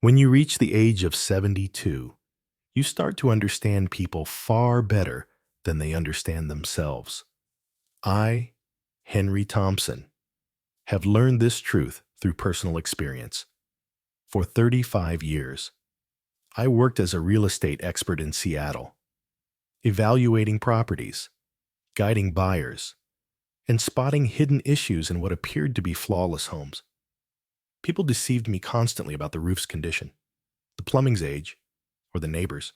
When you reach the age of 72, you start to understand people far better than they understand themselves. I, Henry Thompson, have learned this truth through personal experience. For 35 years, I worked as a real estate expert in Seattle, evaluating properties, guiding buyers, and spotting hidden issues in what appeared to be flawless homes. People deceived me constantly about the roof's condition, the plumbing's age, or the neighbors.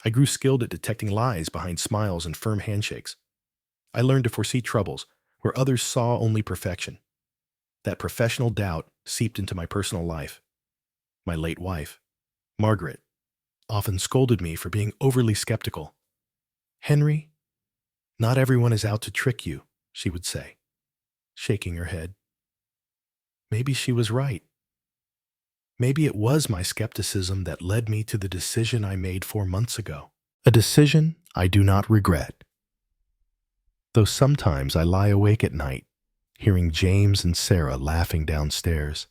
I grew skilled at detecting lies behind smiles and firm handshakes. I learned to foresee troubles where others saw only perfection. That professional doubt seeped into my personal life. My late wife, Margaret, often scolded me for being overly skeptical. "Henry, not everyone is out to trick you," she would say, shaking her head. Maybe she was right. Maybe it was my skepticism that led me to the decision I made 4 months ago. A decision I do not regret. Though sometimes I lie awake at night, hearing James and Sarah laughing downstairs,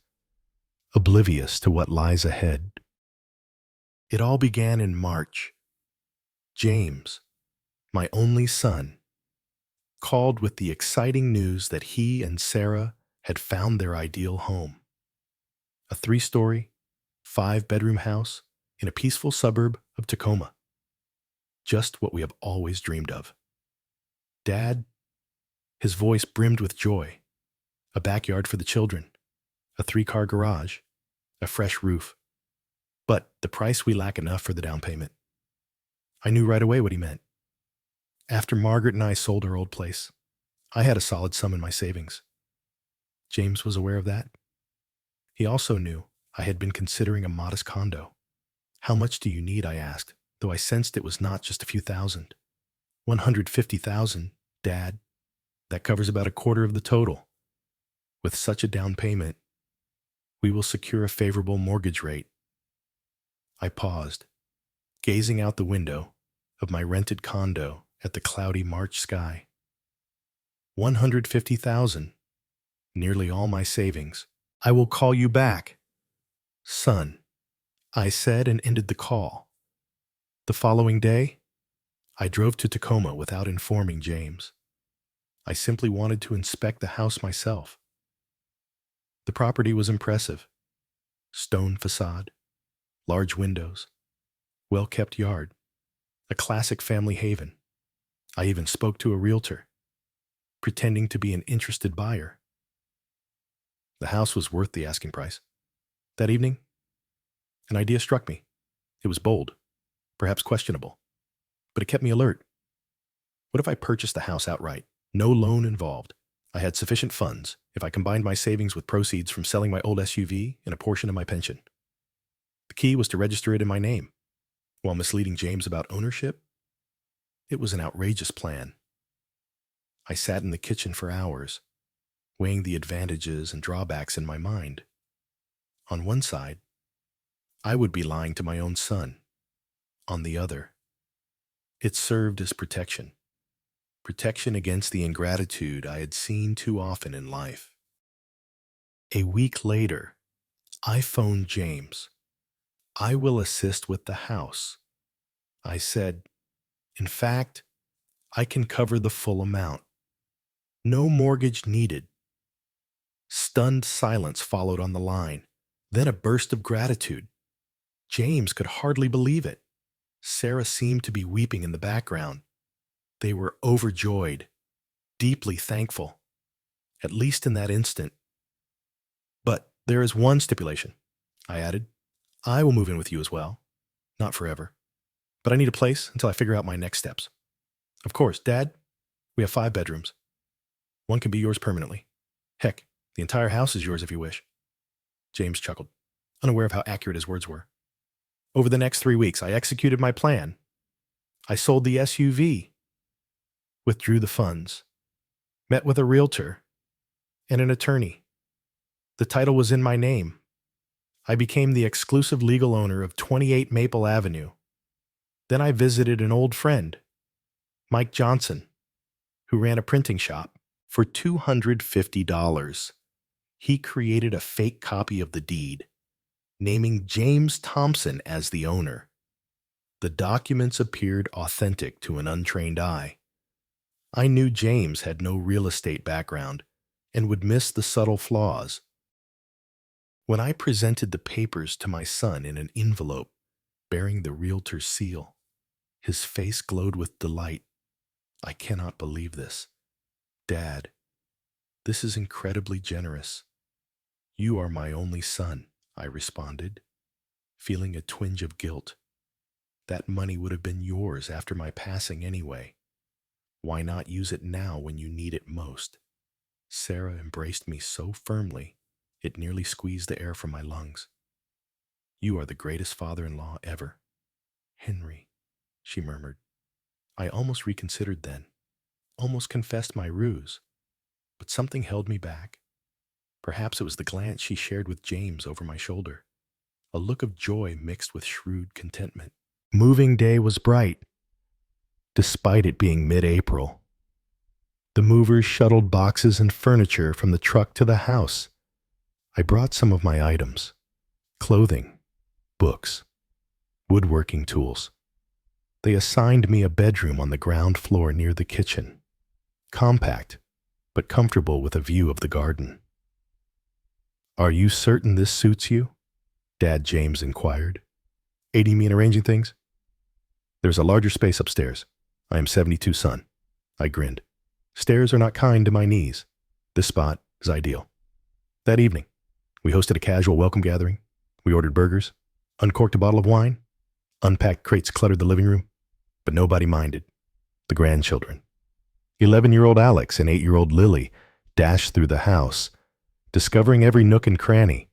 oblivious to what lies ahead. It all began in March. James, my only son, called with the exciting news that he and Sarah had found their ideal home. A 3-story, 5-bedroom house in a peaceful suburb of Tacoma. Just what we have always dreamed of. "Dad," his voice brimmed with joy. A backyard for the children, a 3-car garage, a fresh roof. But the price we lack enough for the down payment. I knew right away what he meant. After Margaret and I sold our old place, I had a solid sum in my savings. James was aware of that. He also knew I had been considering a modest condo. "How much do you need?" I asked, though I sensed it was not just a few thousand. "$150,000, Dad. That covers about a quarter of the total. With such a down payment, we will secure a favorable mortgage rate." I paused, gazing out the window of my rented condo at the cloudy March sky. 150,000, nearly all my savings. "I will call you back, son," I said and ended the call. The following day, I drove to Tacoma without informing James. I simply wanted to inspect the house myself. The property was impressive. Stone facade, large windows, well-kept yard, a classic family haven. I even spoke to a realtor, pretending to be an interested buyer. The house was worth the asking price. That evening, an idea struck me. It was bold, perhaps questionable, but it kept me alert. What if I purchased the house outright? No loan involved. I had sufficient funds if I combined my savings with proceeds from selling my old SUV and a portion of my pension. The key was to register it in my name. While misleading James about ownership, it was an outrageous plan. I sat in the kitchen for hours, weighing the advantages and drawbacks in my mind. On one side, I would be lying to my own son. On the other, it served as protection. Protection against the ingratitude I had seen too often in life. A week later, I phoned James. "I will assist with the house," I said. "In fact, I can cover the full amount. No mortgage needed." Stunned silence followed on the line, then a burst of gratitude. James could hardly believe it. Sarah seemed to be weeping in the background. They were overjoyed, deeply thankful, at least in that instant. "But there is one stipulation," I added. "I will move in with you as well. Not forever. But I need a place until I figure out my next steps. Of course, Dad, we have 5 bedrooms. One can be yours permanently. Heck, the entire house is yours if you wish." James chuckled, unaware of how accurate his words were. Over the next 3 weeks, I executed my plan. I sold the SUV, withdrew the funds, met with a realtor and an attorney. The title was in my name. I became the exclusive legal owner of 28 Maple Avenue. Then I visited an old friend, Mike Johnson, who ran a printing shop. For $250, he created a fake copy of the deed, naming James Thompson as the owner. The documents appeared authentic to an untrained eye. I knew James had no real estate background and would miss the subtle flaws. When I presented the papers to my son in an envelope bearing the realtor's seal, his face glowed with delight. I cannot believe this. Dad, this is incredibly generous. You are my only son, I responded, feeling a twinge of guilt. That money would have been yours after my passing anyway. Why not use it now when you need it most? Sarah embraced me so firmly, it nearly squeezed the air from my lungs. You are the greatest father-in-law ever. Henry, she murmured. I almost reconsidered then, almost confessed my ruse, but something held me back. Perhaps it was the glance she shared with James over my shoulder, a look of joy mixed with shrewd contentment. Moving day was bright, despite it being mid-April. The movers shuttled boxes and furniture from the truck to the house. I brought some of my items: clothing, books, woodworking tools. They assigned me a bedroom on the ground floor near the kitchen, compact, but comfortable with a view of the garden. Are you certain this suits you? Dad James inquired. Aiding me in arranging things? There's a larger space upstairs. I am 72, son. I grinned. Stairs are not kind to my knees. This spot is ideal. That evening, we hosted a casual welcome gathering. We ordered burgers, uncorked a bottle of wine, unpacked crates cluttered the living room, but nobody minded. The grandchildren. 11-year-old Alex and 8-year-old Lily dashed through the house, discovering every nook and cranny.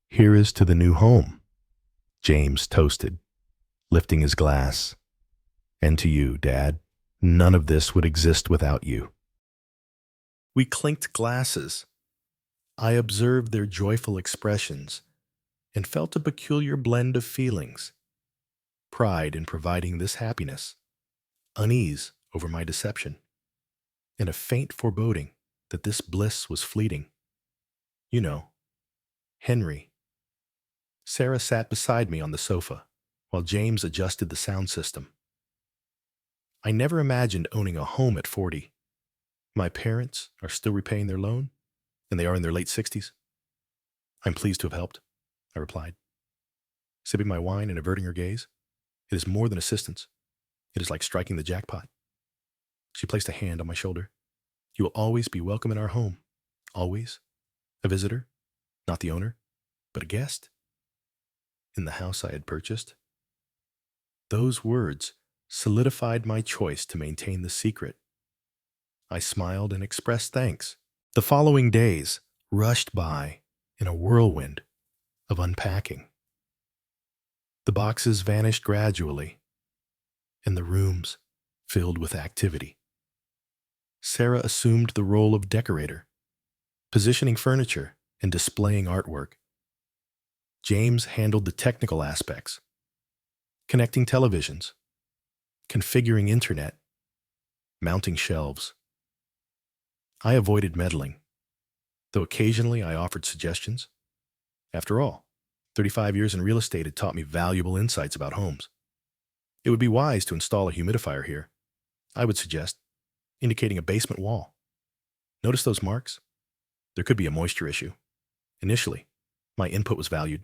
Here is to the new home, James toasted, lifting his glass. And to you, Dad. None of this would exist without you. We clinked glasses. I observed their joyful expressions and felt a peculiar blend of feelings: pride in providing this happiness, unease over my deception, and a faint foreboding that this bliss was fleeting. You know, Henry. Sarah sat beside me on the sofa while James adjusted the sound system. I never imagined owning a home at 40. My parents are still repaying their loan, and they are in their late 60s. I'm pleased to have helped, I replied, sipping my wine and averting her gaze. It is more than assistance. It is like striking the jackpot. She placed a hand on my shoulder. You will always be welcome in our home. Always. A visitor, not the owner, but a guest. In the house I had purchased. Those words solidified my choice to maintain the secret. I smiled and expressed thanks. The following days rushed by in a whirlwind of unpacking. The boxes vanished gradually, and the rooms filled with activity. Sarah assumed the role of decorator, positioning furniture and displaying artwork. James handled the technical aspects, connecting televisions, configuring internet, mounting shelves. I avoided meddling, though occasionally I offered suggestions. After all, 35 years in real estate had taught me valuable insights about homes. It would be wise to install a humidifier here, I would suggest, indicating a basement wall. Notice those marks? There could be a moisture issue. Initially, my input was valued.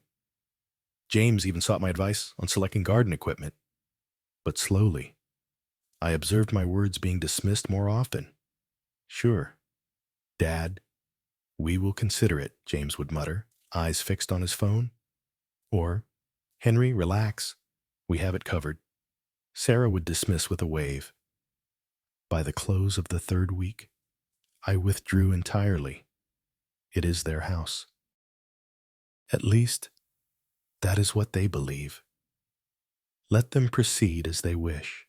James even sought my advice on selecting garden equipment. But slowly, I observed my words being dismissed more often. Sure, Dad, we will consider it, James would mutter, eyes fixed on his phone. Or, Henry, relax, we have it covered. Sarah would dismiss with a wave. By the close of the third week, I withdrew entirely. It is their house. At least, that is what they believe. Let them proceed as they wish.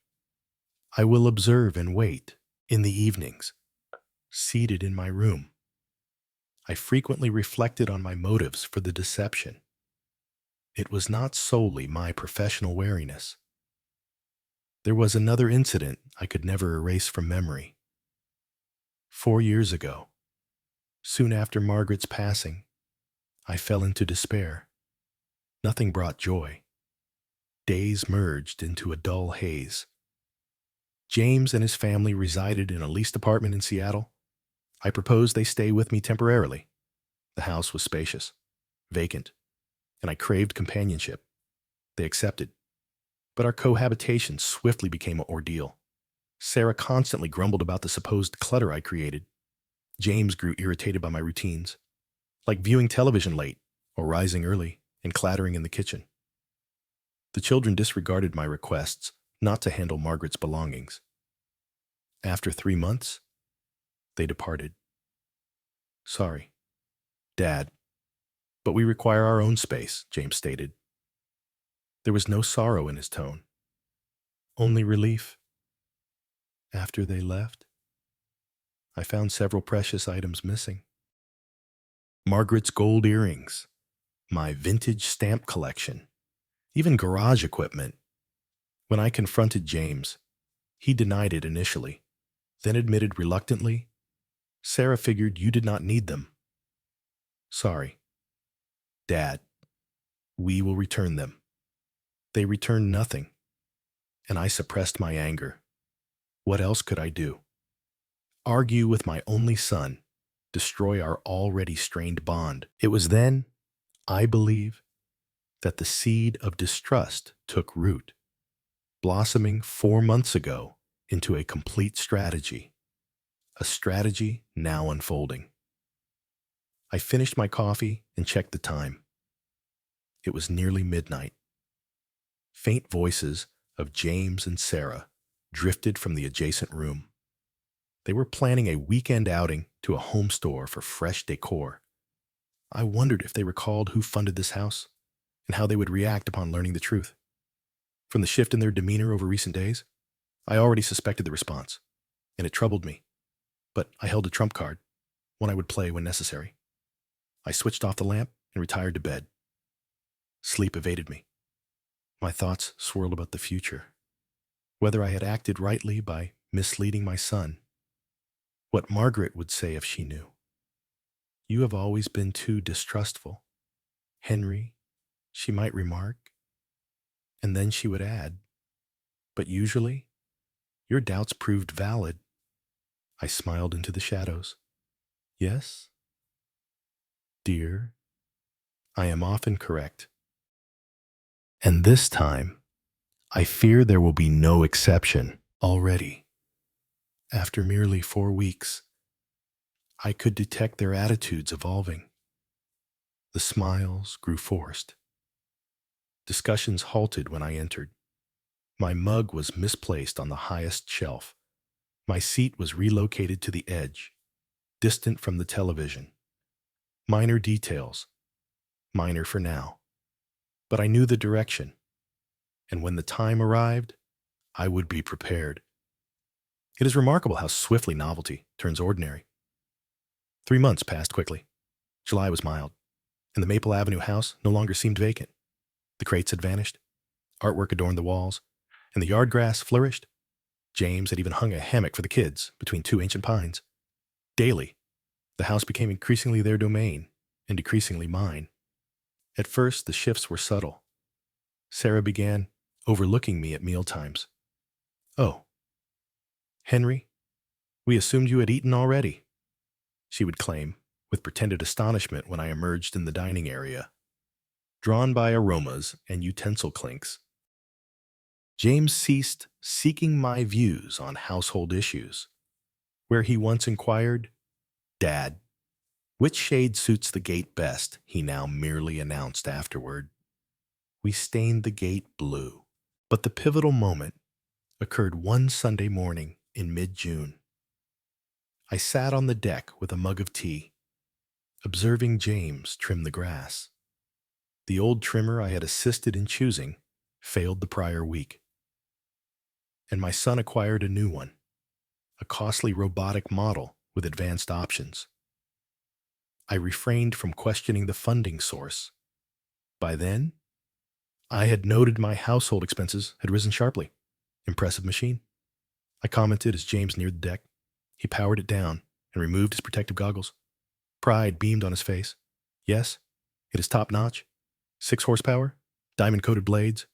I will observe and wait in the evenings, seated in my room. I frequently reflected on my motives for the deception. It was not solely my professional wariness. There was another incident I could never erase from memory. 4 years ago, soon after Margaret's passing, I fell into despair. Nothing brought joy. Days merged into a dull haze. James and his family resided in a leased apartment in Seattle. I proposed they stay with me temporarily. The house was spacious, vacant, and I craved companionship. They accepted. But our cohabitation swiftly became an ordeal. Sarah constantly grumbled about the supposed clutter I created. James grew irritated by my routines, like viewing television late or rising early and clattering in the kitchen. The children disregarded my requests not to handle Margaret's belongings. After 3 months, they departed. Sorry, Dad, but we require our own space, James stated. There was no sorrow in his tone, only relief. After they left, I found several precious items missing. Margaret's gold earrings, my vintage stamp collection, even garage equipment. When I confronted James, he denied it initially, then admitted reluctantly, Sarah figured you did not need them. Sorry, Dad, we will return them. They returned nothing, and I suppressed my anger. What else could I do? Argue with my only son, destroy our already strained bond. It was then, I believe, that the seed of distrust took root, blossoming 4 months ago into a complete strategy, a strategy now unfolding. I finished my coffee and checked the time. It was nearly midnight. Faint voices of James and Sarah drifted from the adjacent room. They were planning a weekend outing to a home store for fresh decor. I wondered if they recalled who funded this house and how they would react upon learning the truth. From the shift in their demeanor over recent days, I already suspected the response, and it troubled me. But I held a trump card, one I would play when necessary. I switched off the lamp and retired to bed. Sleep evaded me. My thoughts swirled about the future, whether I had acted rightly by misleading my son, what Margaret would say if she knew. You have always been too distrustful, Henry, she might remark, and then she would add, but usually, your doubts proved valid. I smiled into the shadows. Yes, dear, I am often correct. And this time, I fear there will be no exception. Already, after merely 4 weeks, I could detect their attitudes evolving. The smiles grew forced. Discussions halted when I entered. My mug was misplaced on the highest shelf. My seat was relocated to the edge, distant from the television. Minor details, minor for now. But I knew the direction, and when the time arrived, I would be prepared. It is remarkable how swiftly novelty turns ordinary. 3 months passed quickly. July was mild, and the Maple Avenue house no longer seemed vacant. The crates had vanished, artwork adorned the walls, and the yard grass flourished. James had even hung a hammock for the kids between 2 ancient pines. Daily, the house became increasingly their domain and decreasingly mine. At first, the shifts were subtle. Sarah began overlooking me at mealtimes. Oh, Henry, we assumed you had eaten already, she would claim, with pretended astonishment when I emerged in the dining area, drawn by aromas and utensil clinks. James ceased seeking my views on household issues. Where he once inquired, Dad, which shade suits the gate best, he now merely announced afterward. We stained the gate blue. But the pivotal moment occurred one Sunday morning in mid-June. I sat on the deck with a mug of tea, observing James trim the grass. The old trimmer I had assisted in choosing failed the prior week, and my son acquired a new one, a costly robotic model with advanced options. I refrained from questioning the funding source. By then, I had noted my household expenses had risen sharply. Impressive machine. I commented as James neared the deck. He powered it down and removed his protective goggles. Pride beamed on his face. Yes, it is top-notch. 6 horsepower, diamond-coated blades.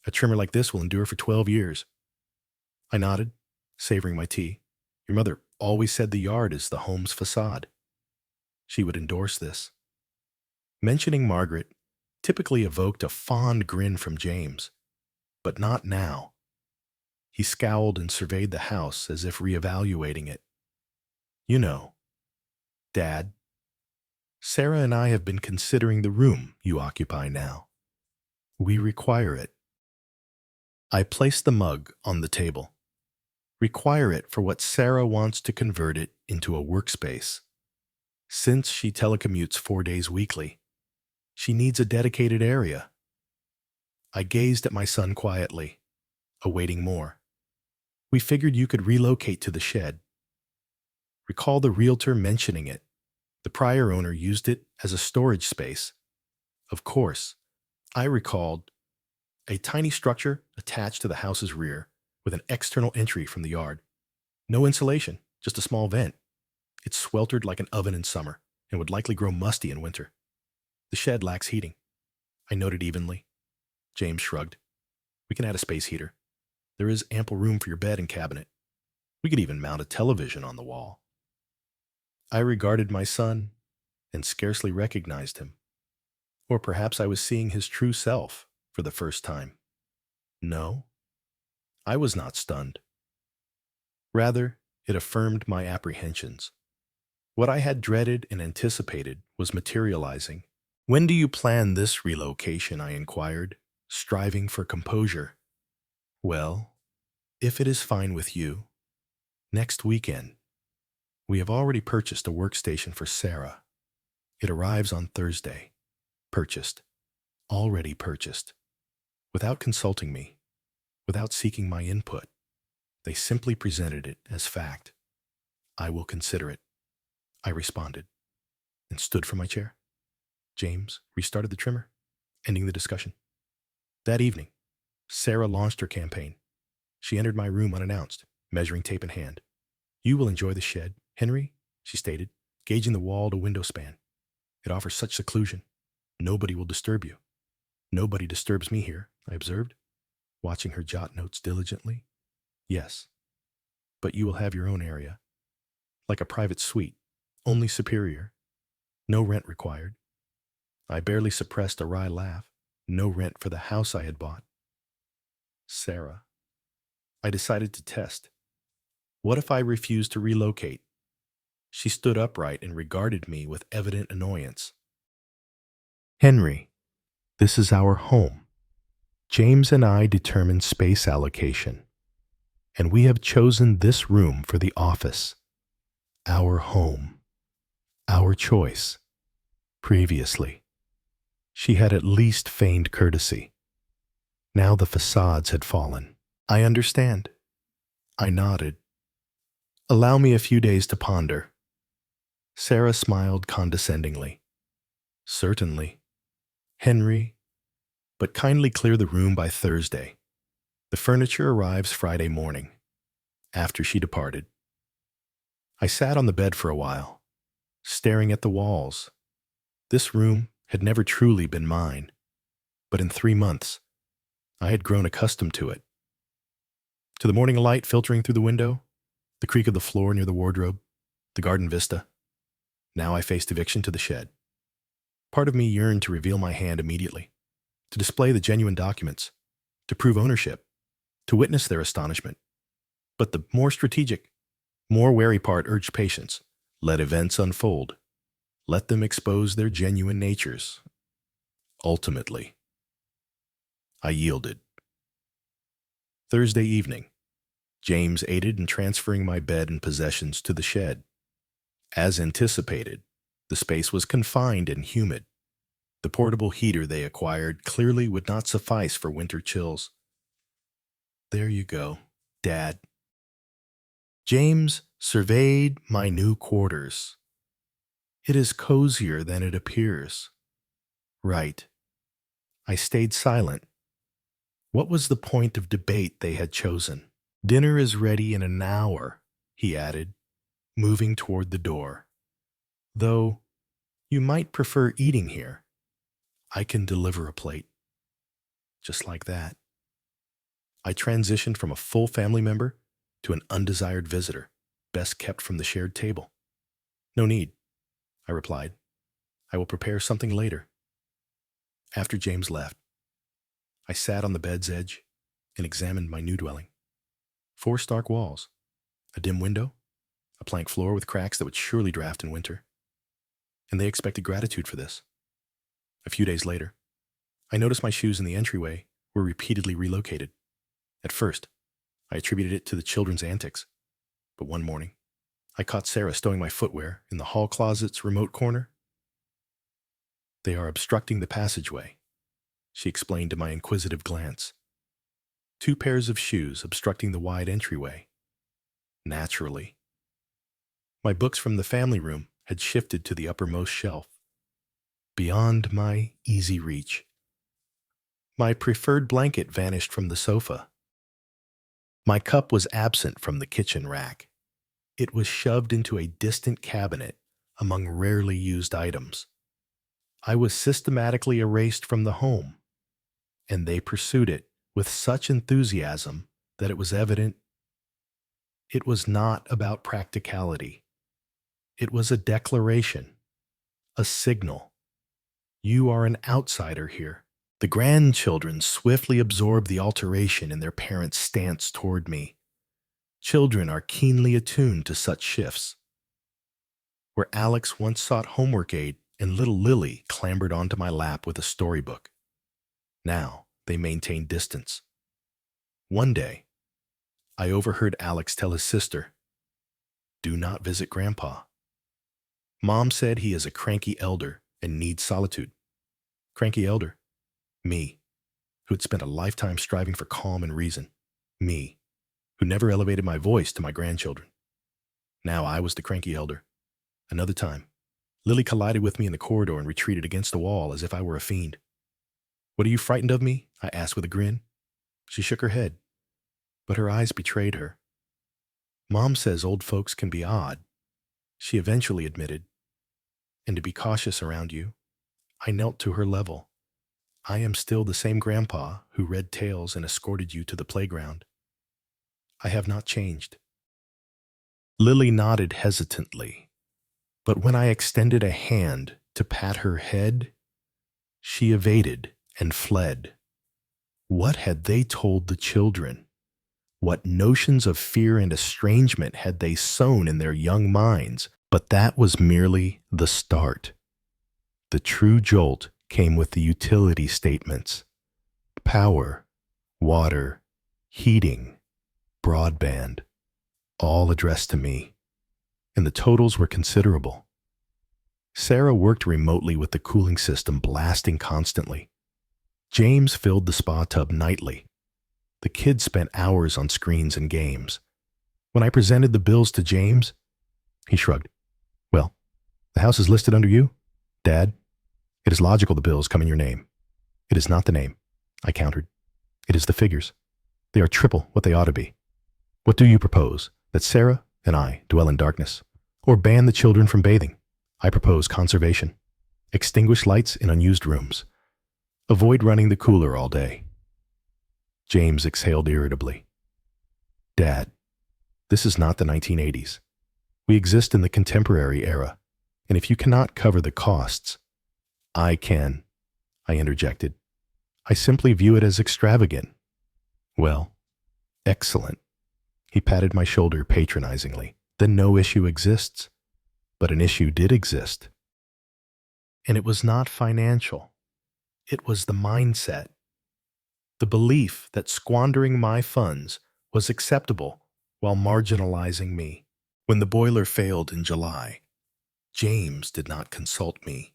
A trimmer like this will endure for 12 years. I nodded, savoring my tea. Your mother always said the yard is the home's facade. She would endorse this. Mentioning Margaret typically evoked a fond grin from James, but not now. He scowled and surveyed the house as if reevaluating it. You know, Dad, Sarah and I have been considering the room you occupy now. We require it. I placed the mug on the table. Require it for what Sarah wants to convert it into a workspace. Since she telecommutes 4 days weekly, she needs a dedicated area. I gazed at my son quietly, awaiting more. We figured you could relocate to the shed. Recall the realtor mentioning it. The prior owner used it as a storage space. Of course, I recalled a tiny structure attached to the house's rear with an external entry from the yard. No insulation, just a small vent. It sweltered like an oven in summer and would likely grow musty in winter. The shed lacks heating, I noted evenly. James shrugged. We can add a space heater. There is ample room for your bed and cabinet. We could even mount a television on the wall. I regarded my son and scarcely recognized him. Or perhaps I was seeing his true self for the first time. No, I was not stunned. Rather, it affirmed my apprehensions. What I had dreaded and anticipated was materializing. When do you plan this relocation? I inquired, striving for composure. Well, if it is fine with you, next weekend. We have already purchased a workstation for Sarah. It arrives on Thursday. Purchased. Already purchased. Without consulting me, without seeking my input, they simply presented it as fact. I will consider it, I responded, and stood from my chair. James restarted the trimmer, ending the discussion. That evening, Sarah launched her campaign. She entered my room unannounced, measuring tape in hand. You will enjoy the shed, Henry, she stated, gauging the wall to window span. It offers such seclusion. Nobody will disturb you. Nobody disturbs me here, I observed, watching her jot notes diligently. Yes, but you will have your own area, like a private suite, only superior. No rent required. I barely suppressed a wry laugh. No rent for the house I had bought. Sarah. I decided to test. What if I refused to relocate? She stood upright and regarded me with evident annoyance. Henry, this is our home. James and I determine space allocation, and we have chosen this room for the office. Our home. Our choice. Previously, she had at least feigned courtesy. Now the facades had fallen. I understand. I nodded. Allow me a few days to ponder. Sarah smiled condescendingly. Certainly. Henry, but kindly clear the room by Thursday. The furniture arrives Friday morning, after she departed. I sat on the bed for a while, staring at the walls. This room had never truly been mine, but in 3 months, I had grown accustomed to it. To the morning light filtering through the window, the creak of the floor near the wardrobe, the garden vista. Now I faced eviction to the shed. Part of me yearned to reveal my hand immediately, to display the genuine documents, to prove ownership, to witness their astonishment. But the more strategic, more wary part urged patience. Let events unfold. Let them expose their genuine natures. Ultimately, I yielded. Thursday evening, James aided in transferring my bed and possessions to the shed. As anticipated, the space was confined and humid. The portable heater they acquired clearly would not suffice for winter chills. There you go, Dad. James surveyed my new quarters. It is cozier than it appears. Right. I stayed silent. What was the point of debate they had chosen? Dinner is ready in an hour, he added, moving toward the door. Though, you might prefer eating here. I can deliver a plate. Just like that. I transitioned from a full family member to an undesired visitor, best kept from the shared table. No need, I replied. I will prepare something later. After James left, I sat on the bed's edge and examined my new dwelling. 4 stark walls, a dim window, a plank floor with cracks that would surely draft in winter. And they expected gratitude for this. A few days later, I noticed my shoes in the entryway were repeatedly relocated. At first, I attributed it to the children's antics. But one morning, I caught Sarah stowing my footwear in the hall closet's remote corner. They are obstructing the passageway, she explained to my inquisitive glance. 2 pairs of shoes obstructing the wide entryway. Naturally. My books from the family room had shifted to the uppermost shelf, beyond my easy reach. My preferred blanket vanished from the sofa. My cup was absent from the kitchen rack. It was shoved into a distant cabinet among rarely used items. I was systematically erased from the home, and they pursued it with such enthusiasm that it was evident it was not about practicality. It was a declaration, a signal. You are an outsider here. The grandchildren swiftly absorbed the alteration in their parents' stance toward me. Children are keenly attuned to such shifts. Where Alex once sought homework aid and little Lily clambered onto my lap with a storybook, now they maintained distance. One day, I overheard Alex tell his sister, "Do not visit Grandpa. Mom said he is a cranky elder and needs solitude." Cranky elder? Me, who had spent a lifetime striving for calm and reason. Me, who never elevated my voice to my grandchildren. Now I was the cranky elder. Another time, Lily collided with me in the corridor and retreated against the wall as if I were a fiend. "What are you frightened of me?" I asked with a grin. She shook her head, but her eyes betrayed her. "Mom says old folks can be odd," she eventually admitted. "And to be cautious around you." I knelt to her level. "I am still the same grandpa who read tales and escorted you to the playground. I have not changed." Lily nodded hesitantly, but when I extended a hand to pat her head, she evaded and fled. What had they told the children? What notions of fear and estrangement had they sown in their young minds? But that was merely the start. The true jolt came with the utility statements. Power, water, heating, broadband, all addressed to me. And the totals were considerable. Sarah worked remotely with the cooling system blasting constantly. James filled the spa tub nightly. The kids spent hours on screens and games. When I presented the bills to James, he shrugged. "Well, the house is listed under you, Dad. It is logical the bills come in your name." "It is not the name," I countered. "It is the figures. They are triple what they ought to be. What do you propose? That Sarah and I dwell in darkness? Or ban the children from bathing? I propose conservation. Extinguish lights in unused rooms. Avoid running the cooler all day." James exhaled irritably. "Dad, this is not the 1980s. We exist in the contemporary era, and if you cannot cover the costs—" "I can," I interjected. "I simply view it as extravagant." "Well, excellent." He patted my shoulder patronizingly. "Then no issue exists." But an issue did exist. And it was not financial. It was the mindset. The belief that squandering my funds was acceptable while marginalizing me. When the boiler failed in July, James did not consult me.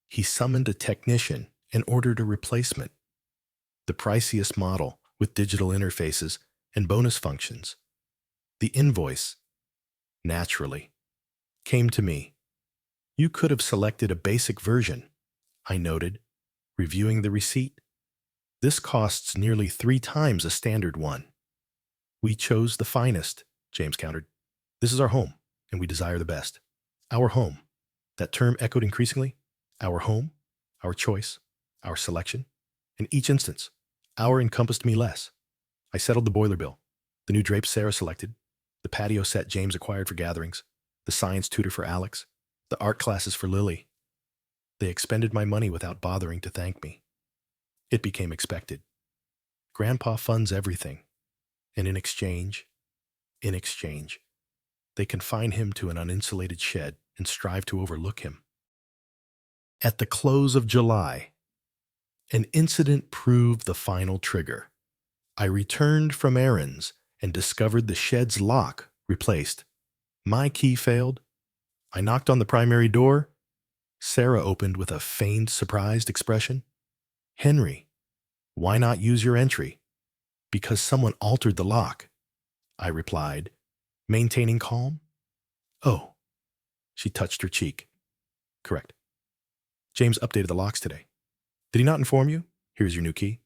He summoned a technician and ordered a replacement. The priciest model with digital interfaces and bonus functions. The invoice, naturally, came to me. "You could have selected a basic version," I noted, reviewing the receipt. "This costs nearly 3 times a standard one." "We chose the finest," James countered. "This is our home, and we desire the best." Our home. That term echoed increasingly. Our home, our choice. our selection. In each instance, our encompassed me less. I settled the boiler bill, the new drapes Sarah selected, the patio set James acquired for gatherings, the science tutor for Alex, the art classes for Lily. They expended my money without bothering to thank me. It became expected. Grandpa funds everything, and in exchange, they confine him to an uninsulated shed and strive to overlook him. At the close of July, an incident proved the final trigger. I returned from errands and discovered the shed's lock replaced. My key failed. I knocked on the primary door. Sarah opened with a feigned, surprised expression. "Henry, why not use your entry?" "Because someone altered the lock," I replied, maintaining calm. "Oh," she touched her cheek. "Correct. James updated the locks today. Did he not inform you? Here's your new key."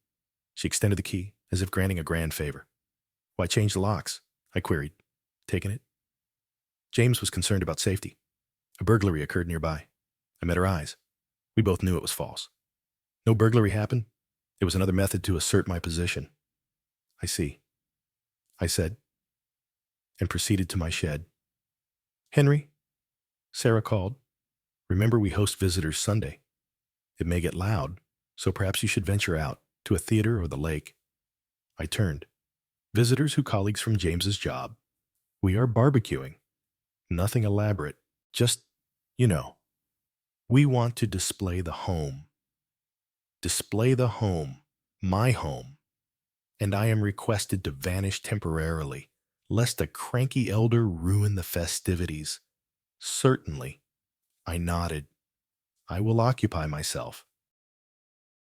She extended the key, as if granting a grand favor. "Why change the locks?" I queried, taking it. James was concerned about safety. A burglary occurred nearby. I met her eyes. We both knew it was false. No burglary happened. It was another method to assert my position. "I see," I said, and proceeded to my shed. "Henry," Sarah called, "remember we host visitors Sunday. It may get loud, so perhaps you should venture out to a theater or the lake." I turned. "Visitors who colleagues from James's job. We are barbecuing. Nothing elaborate. Just, you know. We want to display the home. Display the home. My home. And I am requested to vanish temporarily, lest a cranky elder ruin the festivities." "Certainly." I nodded. "I will occupy myself."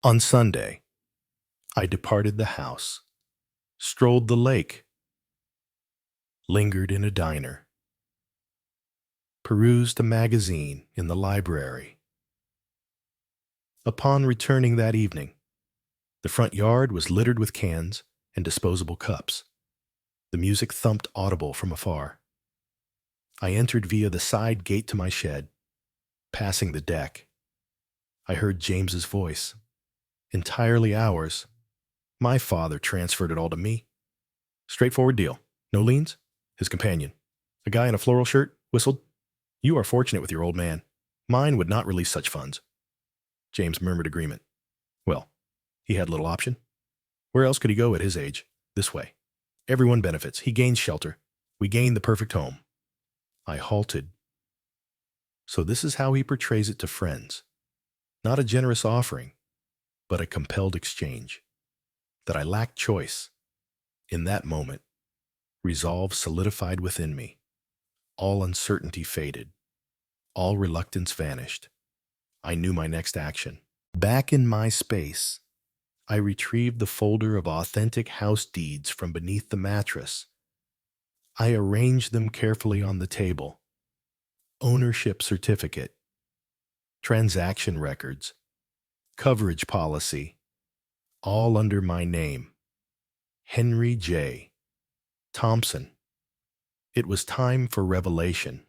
On Sunday, I departed the house, strolled the lake, lingered in a diner, perused a magazine in the library. Upon returning that evening, the front yard was littered with cans and disposable cups. The music thumped audible from afar. I entered via the side gate to my shed. Passing the deck, I heard James's voice. Entirely ours. My father transferred it all to me. "Straightforward deal. No liens?" His companion, a guy in a floral shirt, whistled. "You are fortunate with your old man. Mine would not release such funds." James murmured agreement. Well, he had little option. Where else could he go at his age? This way. Everyone benefits. He gains shelter. We gain the perfect home. I halted. So this is how he portrays it to friends. Not a generous offering, but a compelled exchange. That I lacked choice. In that moment, resolve solidified within me. All uncertainty faded. All reluctance vanished. I knew my next action. Back in my space, I retrieved the folder of authentic house deeds from beneath the mattress. I arranged them carefully on the table. Ownership certificate, transaction records, coverage policy, all under my name, Henry J. Thompson. It was time for revelation.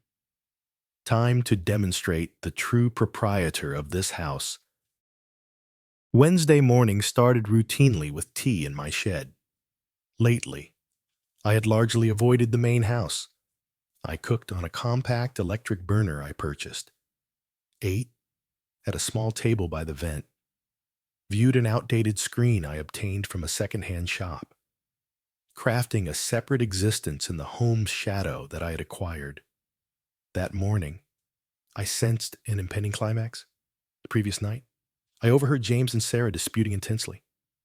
Time to demonstrate the true proprietor of this house. Wednesday morning started routinely with tea in my shed. Lately, I had largely avoided the main house. I cooked on a compact electric burner I purchased, ate at a small table by the vent, viewed an outdated screen I obtained from a second-hand shop, crafting a separate existence in the home's shadow that I had acquired. That morning, I sensed an impending climax. The previous night, I overheard James and Sarah disputing intensely.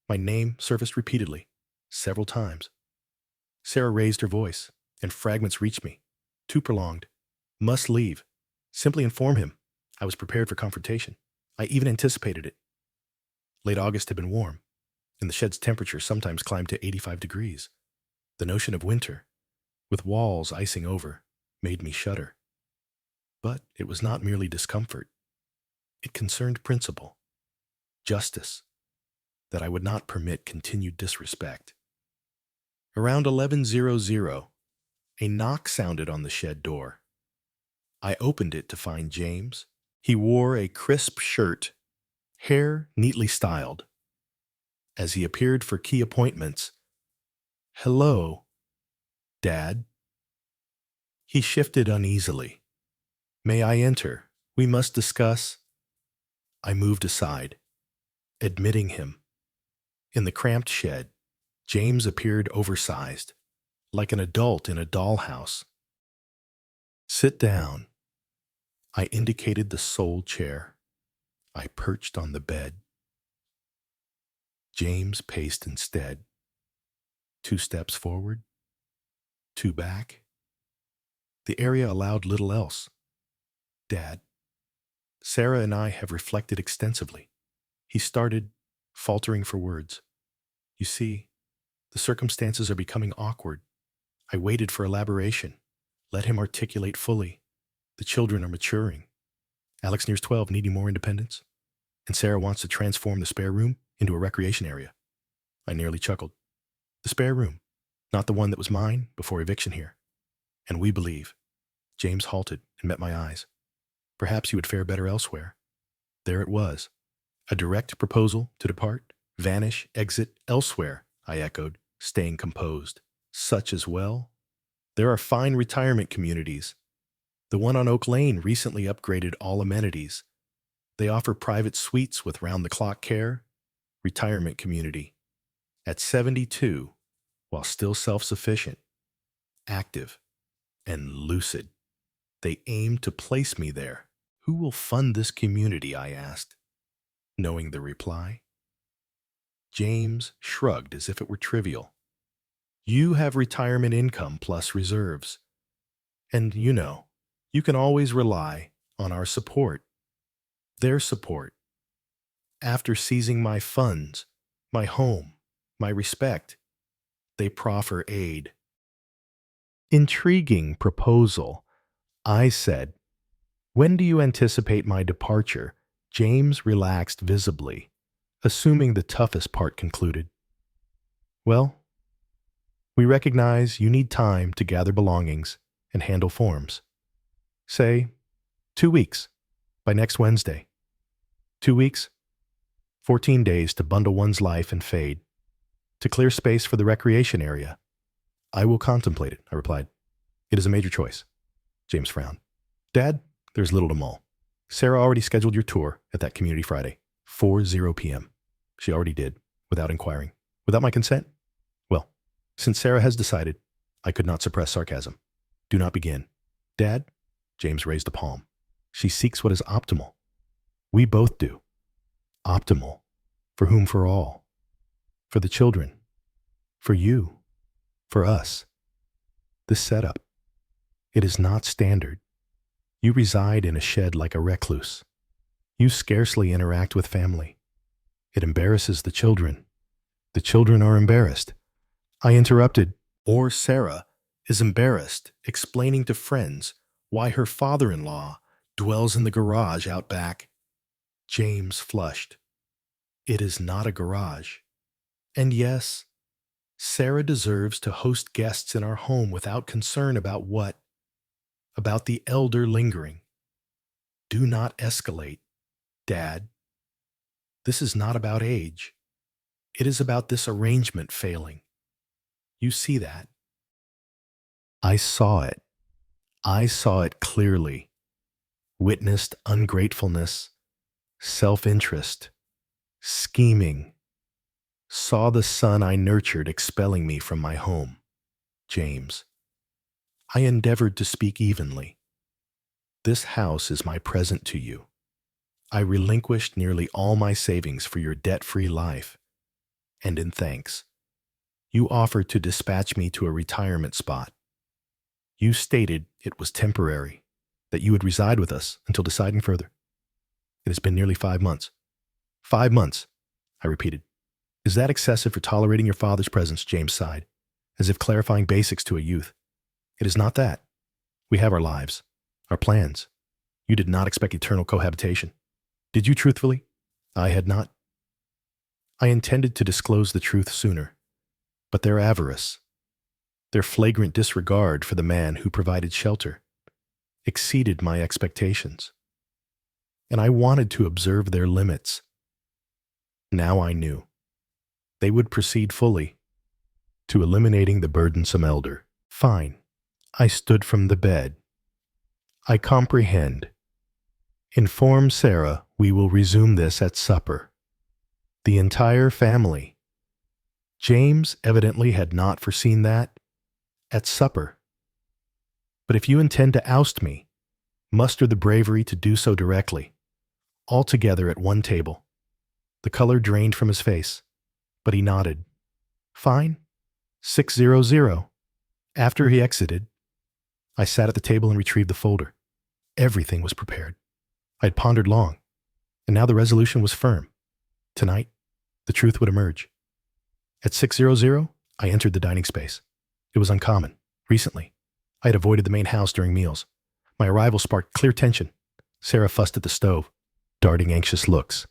My name surfaced repeatedly, several times. Sarah raised her voice, and fragments reached me. Too prolonged. Must leave. Simply inform him. I was prepared for confrontation. I even anticipated it. Late August had been warm, and the shed's temperature sometimes climbed to 85 degrees. The notion of winter, with walls icing over, made me shudder. But it was not merely discomfort. It concerned principle, justice, that I would not permit continued disrespect. Around 11:00, a knock sounded on the shed door. I opened it to find James. He wore a crisp shirt, hair neatly styled. As he appeared for key appointments, "Hello, Dad." He shifted uneasily. "May I enter? We must discuss." I moved aside, admitting him. In the cramped shed, James appeared oversized, like an adult in a dollhouse. "Sit down." I indicated the sole chair. I perched on the bed. James paced instead. 2 steps forward, 2 back. The area allowed little else. "Dad, Sarah and I have reflected extensively." He started, faltering for words. "You see, the circumstances are becoming awkward." I waited for elaboration. Let him articulate fully. "The children are maturing. Alex nears 12, needing more independence. And Sarah wants to transform the spare room into a recreation area." I nearly chuckled. "The spare room, not the one that was mine before eviction here. And we believe." James halted and met my eyes. "Perhaps you would fare better elsewhere." There it was. A direct proposal to depart, vanish, exit elsewhere, I echoed, staying composed. "Such as well? There are fine retirement communities. The one on Oak Lane recently upgraded all amenities. They offer private suites with round-the-clock care. Retirement community. At 72, while still self-sufficient, active, and lucid. They aim to place me there." "Who will fund this community?" I asked, knowing the reply. James shrugged as if it were trivial. "You have retirement income plus reserves. And you can always rely on our support." Their support. After seizing my funds, my home, my respect, they proffer aid. "Intriguing proposal," I said. "When do you anticipate my departure?" James relaxed visibly, assuming the toughest part concluded. "Well, we recognize you need time to gather belongings and handle forms. Say, 2 weeks, by next Wednesday. 2 weeks, 14 days to bundle one's life and fade, to clear space for the recreation area." "I will contemplate it," I replied. "It is a major choice." James frowned. "Dad, there's little to mull. Sarah already scheduled your tour at that community Friday, 4:00 p.m. She already did, without inquiring. Without my consent? Well, since Sarah has decided, I could not suppress sarcasm. Do not begin. Dad," James raised a palm, "she seeks what is optimal. We both do. Optimal. For whom? For all. For the children. For you. For us. This setup. It is not standard. You reside in a shed like a recluse. You scarcely interact with family. It embarrasses the children. The children are embarrassed." I interrupted. "Or Sarah is embarrassed explaining to friends why her father-in-law dwells in the garage out back." James flushed. "It is not a garage. And yes, Sarah deserves to host guests in our home without concern about what? About the elder lingering. Do not escalate, Dad. This is not about age. It is about this arrangement failing. You see that?" I saw it. I saw it clearly. Witnessed ungratefulness, self-interest, scheming. Saw the son I nurtured expelling me from my home. James. I endeavored to speak evenly. "This house is my present to you. I relinquished nearly all my savings for your debt-free life. And in thanks, you offered to dispatch me to a retirement spot. You stated it was temporary, that you would reside with us until deciding further. It has been nearly 5 months. 5 months, I repeated. Is that excessive for tolerating your father's presence?" James sighed, as if clarifying basics to a youth. "It is not that. We have our lives, our plans. You did not expect eternal cohabitation. Did you truthfully?" I had not. I intended to disclose the truth sooner, but their avarice, their flagrant disregard for the man who provided shelter, exceeded my expectations. And I wanted to observe their limits, Now I knew. They would proceed fully to eliminating the burdensome elder. Fine. I stood from the bed. I comprehend. Inform Sarah we will resume this at supper. The entire family. James evidently had not foreseen that. At supper. But if you intend to oust me, muster the bravery to do so directly, all together at one table. The color drained from his face, but he nodded. Fine. 600. After he exited, I sat at the table and retrieved the folder. Everything was prepared. I had pondered long, and now the resolution was firm. Tonight, the truth would emerge. At 600, I entered the dining space. It was uncommon. Recently, I had avoided the main house during meals. My arrival sparked clear tension. Sarah fussed at the stove, darting anxious looks.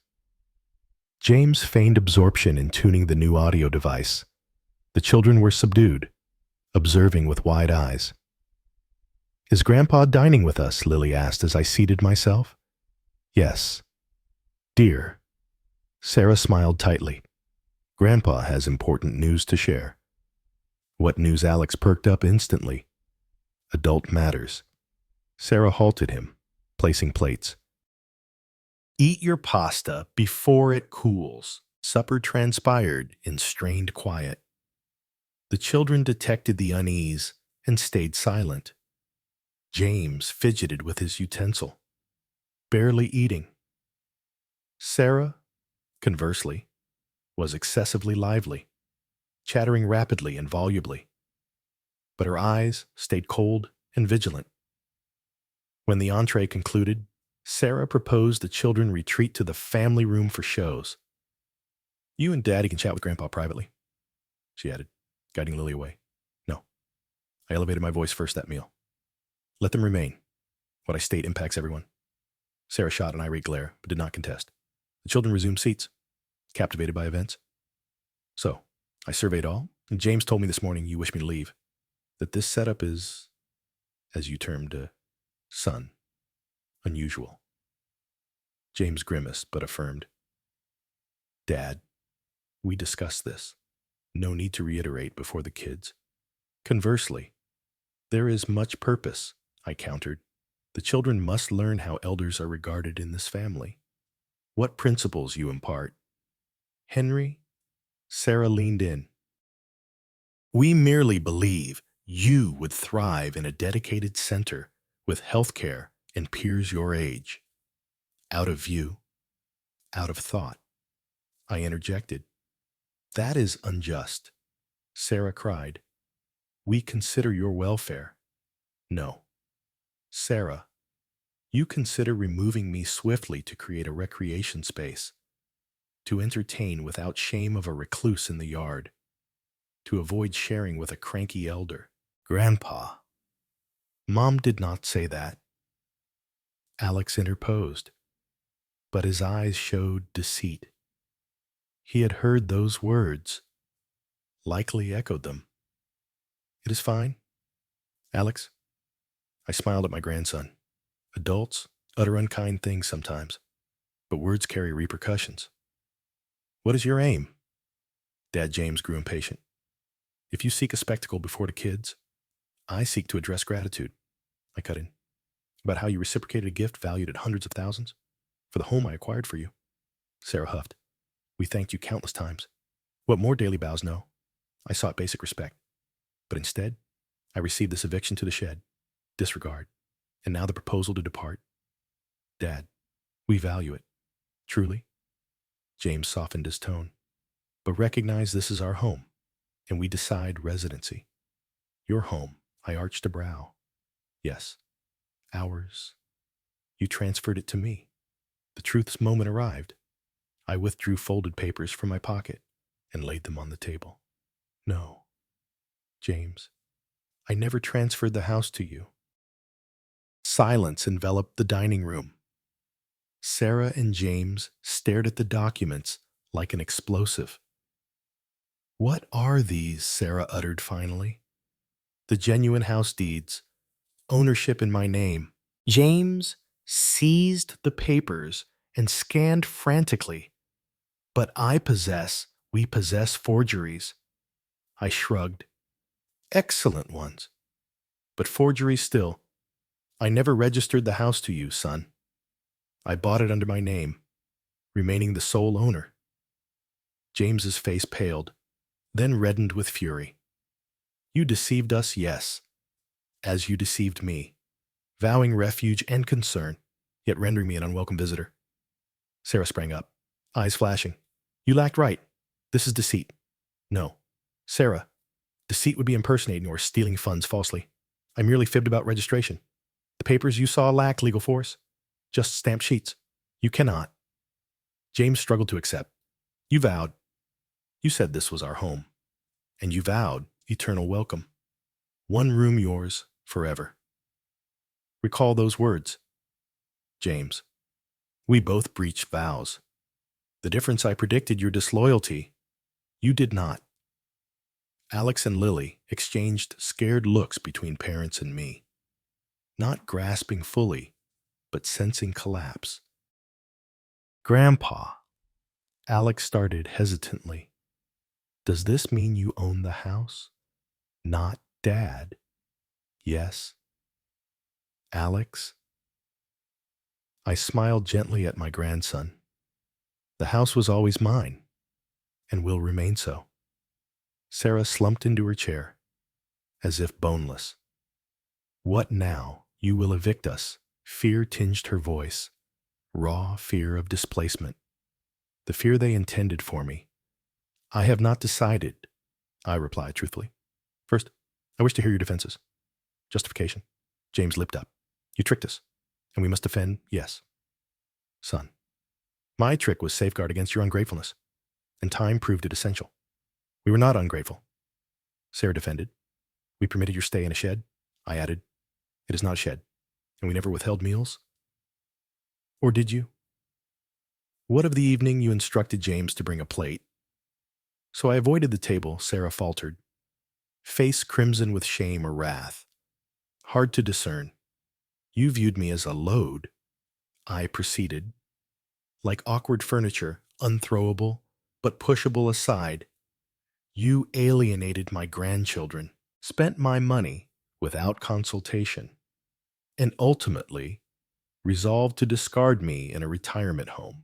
James feigned absorption in tuning the new audio device. The children were subdued, observing with wide eyes. Is Grandpa dining with us? Lily asked as I seated myself. Yes. Dear. Sarah smiled tightly. Grandpa has important news to share. What news? Alex perked up instantly. Adult matters. Sarah halted him, placing plates. Eat your pasta before it cools. Supper transpired in strained quiet. The children detected the unease and stayed silent. James fidgeted with his utensil, barely eating. Sarah, conversely, was excessively lively, chattering rapidly and volubly, but her eyes stayed cold and vigilant. When the entree concluded, Sarah proposed the children retreat to the family room for shows. You and Daddy can chat with Grandpa privately, she added, guiding Lily away. No. I elevated my voice first that meal. Let them remain. What I state impacts everyone. Sarah shot an irate glare, but did not contest. The children resumed seats, captivated by events. So, I surveyed all, and James told me this morning you wish me to leave. That this setup is, as you termed, son, unusual. James grimaced, but affirmed. Dad, we discussed this. No need to reiterate before the kids. Conversely, there is much purpose, I countered. The children must learn how elders are regarded in this family. What principles you impart. Henry, Sarah leaned in. We merely believe you would thrive in a dedicated center with health care and peers your age. Out of view, out of thought. I interjected. That is unjust. Sarah cried. We consider your welfare. No. Sarah, you consider removing me swiftly to create a recreation space, to entertain without shame of a recluse in the yard, to avoid sharing with a cranky elder. Grandpa. Mom did not say that. Alex interposed, but his eyes showed deceit. He had heard those words, likely echoed them. It is fine, Alex. I smiled at my grandson. Adults utter unkind things sometimes, but words carry repercussions. What is your aim? Dad James grew impatient. If you seek a spectacle before the kids, I seek to address gratitude. I cut in. About how you reciprocated a gift valued at hundreds of thousands for the home I acquired for you. Sarah huffed. We thanked you countless times. What more daily bows know? I sought basic respect. But instead, I received this eviction to the shed, disregard, and now the proposal to depart. Dad, we value it. Truly. James softened his tone. But recognize this is our home, and we decide residency. Your home, I arched a brow. Yes, ours. You transferred it to me. The truth's moment arrived. I withdrew folded papers from my pocket and laid them on the table. No, James, I never transferred the house to you. Silence enveloped the dining room. Sarah and James stared at the documents like an explosive. What are these? Sarah uttered finally. The genuine house deeds, ownership in my name. James seized the papers and scanned frantically. But we possess forgeries. I shrugged. Excellent ones. But forgeries still. I never registered the house to you, son. I bought it under my name, remaining the sole owner. James's face paled, then reddened with fury. You deceived us, yes, as you deceived me, vowing refuge and concern, yet rendering me an unwelcome visitor. Sarah sprang up, eyes flashing. You lacked right. This is deceit. No. Sarah, deceit would be impersonating or stealing funds falsely. I merely fibbed about registration. The papers you saw lack legal force. Just stamped sheets. You cannot. James struggled to accept. You vowed. You said this was our home. And you vowed eternal welcome. One room yours forever. Recall those words. James, we both breached vows. The difference I predicted your disloyalty. You did not. Alex and Lily exchanged scared looks between parents and me, not grasping fully, but sensing collapse. Grandpa, Alex started hesitantly. Does this mean you own the house? Not Dad. Yes. Alex? I smiled gently at my grandson. The house was always mine, and will remain so. Sarah slumped into her chair, as if boneless. What now? You will evict us. Fear tinged her voice, raw fear of displacement, the fear they intended for me. I have not decided, I replied truthfully. First, I wish to hear your defenses. Justification. James lipped up. You tricked us, and we must defend, yes. Son, my trick was safeguard against your ungratefulness, and time proved it essential. We were not ungrateful. Sarah defended. We permitted your stay in a shed. I added, it is not a shed, and we never withheld meals. Or did you? What of the evening you instructed James to bring a plate? So I avoided the table, Sarah faltered, face crimson with shame or wrath. Hard to discern. You viewed me as a load. I proceeded. Like awkward furniture, unthrowable, but pushable aside. You alienated my grandchildren, spent my money without consultation, and ultimately resolved to discard me in a retirement home.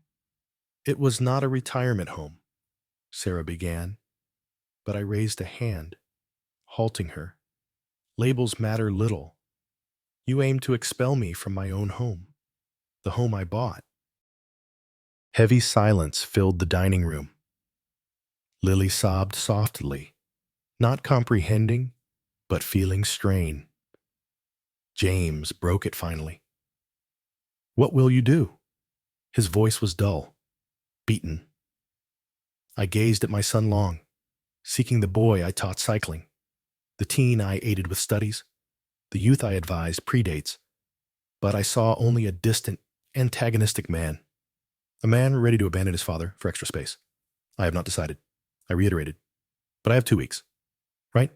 It was not a retirement home, Sarah began, but I raised a hand, halting her. Labels matter little. You aimed to expel me from my own home, the home I bought. Heavy silence filled the dining room. Lily sobbed softly, not comprehending, but feeling strain. James broke it finally. What will you do? His voice was dull, beaten. I gazed at my son long, seeking the boy I taught cycling, the teen I aided with studies, the youth I advised predates, but I saw only a distant, antagonistic man, a man ready to abandon his father for extra space. I have not decided. I reiterated. But I have 2 weeks. Right?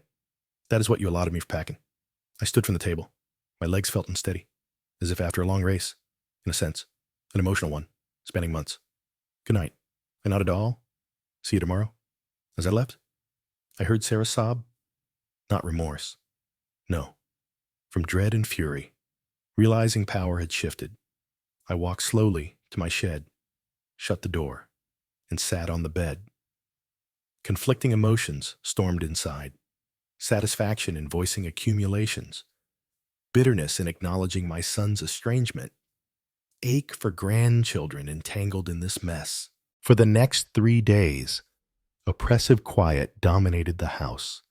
That is what you allotted me for packing. I stood from the table. My legs felt unsteady, as if after a long race, in a sense, an emotional one, spanning months. Good night. I nodded all. See you tomorrow. As I left, I heard Sarah sob. Not remorse. No. From dread and fury, realizing power had shifted, I walked slowly to my shed, shut the door, and sat on the bed. Conflicting emotions stormed inside. Satisfaction in voicing accumulations. Bitterness in acknowledging my son's estrangement. Ache for grandchildren entangled in this mess. For the next 3 days, oppressive quiet dominated the house.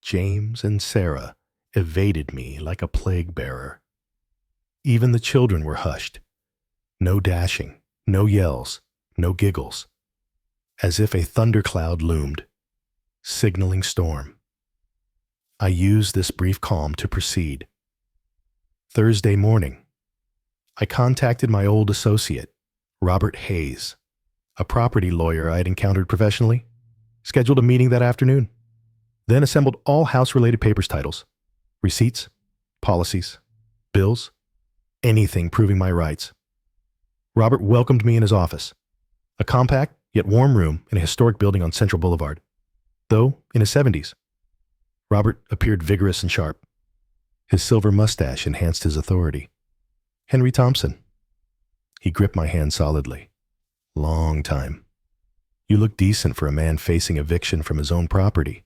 James and Sarah evaded me like a plague bearer. Even the children were hushed. No dashing, no yells, no giggles. As if a thundercloud loomed, signaling storm. I used this brief calm to proceed. Thursday morning, I contacted my old associate, Robert Hayes, a property lawyer I had encountered professionally, scheduled a meeting that afternoon, then assembled all house-related papers titles, receipts, policies, bills, anything proving my rights. Robert welcomed me in his office, a compact, yet warm room in a historic building on Central Boulevard. Though in his 70s, Robert appeared vigorous and sharp. His silver mustache enhanced his authority. Henry Thompson. He gripped my hand solidly. Long time. You look decent for a man facing eviction from his own property.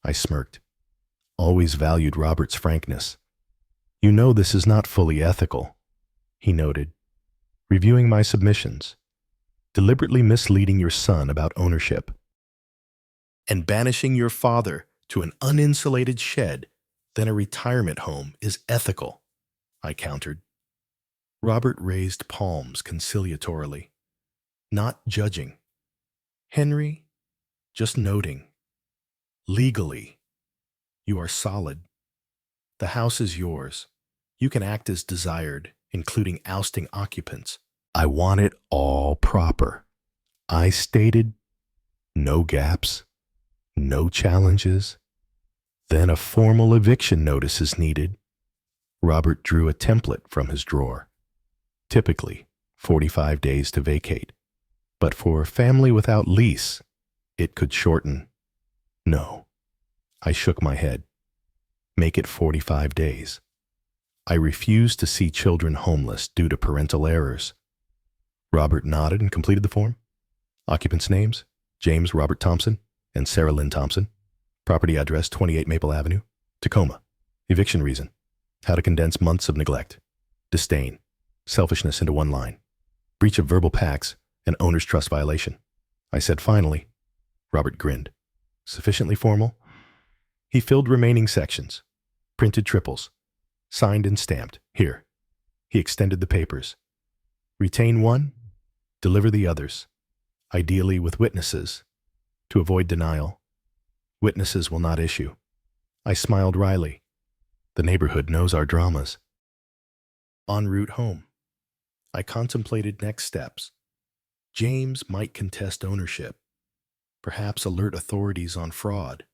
I smirked. Always valued Robert's frankness. You know this is not fully ethical, he noted, reviewing my submissions, deliberately misleading your son about ownership, and banishing your father to an uninsulated shed, then a retirement home is ethical, I countered. Robert raised palms conciliatorily, not judging. Henry, just noting. Legally, you are solid. The house is yours. You can act as desired, including ousting occupants. I want it all proper. I stated, no gaps, no challenges. Then a formal eviction notice is needed. Robert drew a template from his drawer. Typically, 45 days to vacate. But for a family without lease, it could shorten. No. I shook my head. Make it 45 days. I refuse to see children homeless due to parental errors. Robert nodded and completed the form. Occupants' names, James Robert Thompson and Sarah Lynn Thompson. Property address, 28 Maple Avenue, Tacoma. Eviction reason, how to condense months of neglect. Disdain, selfishness into one line. Breach of verbal pacts and owner's trust violation. I said finally. Robert grinned. Sufficiently formal? He filled remaining sections. Printed triples. Signed and stamped. Here. He extended the papers. Retain one, deliver the others. Ideally with witnesses. To avoid denial. Witnesses will not issue. I smiled wryly. The neighborhood knows our dramas. En route home, I contemplated next steps. James might contest ownership, perhaps alert authorities on fraud.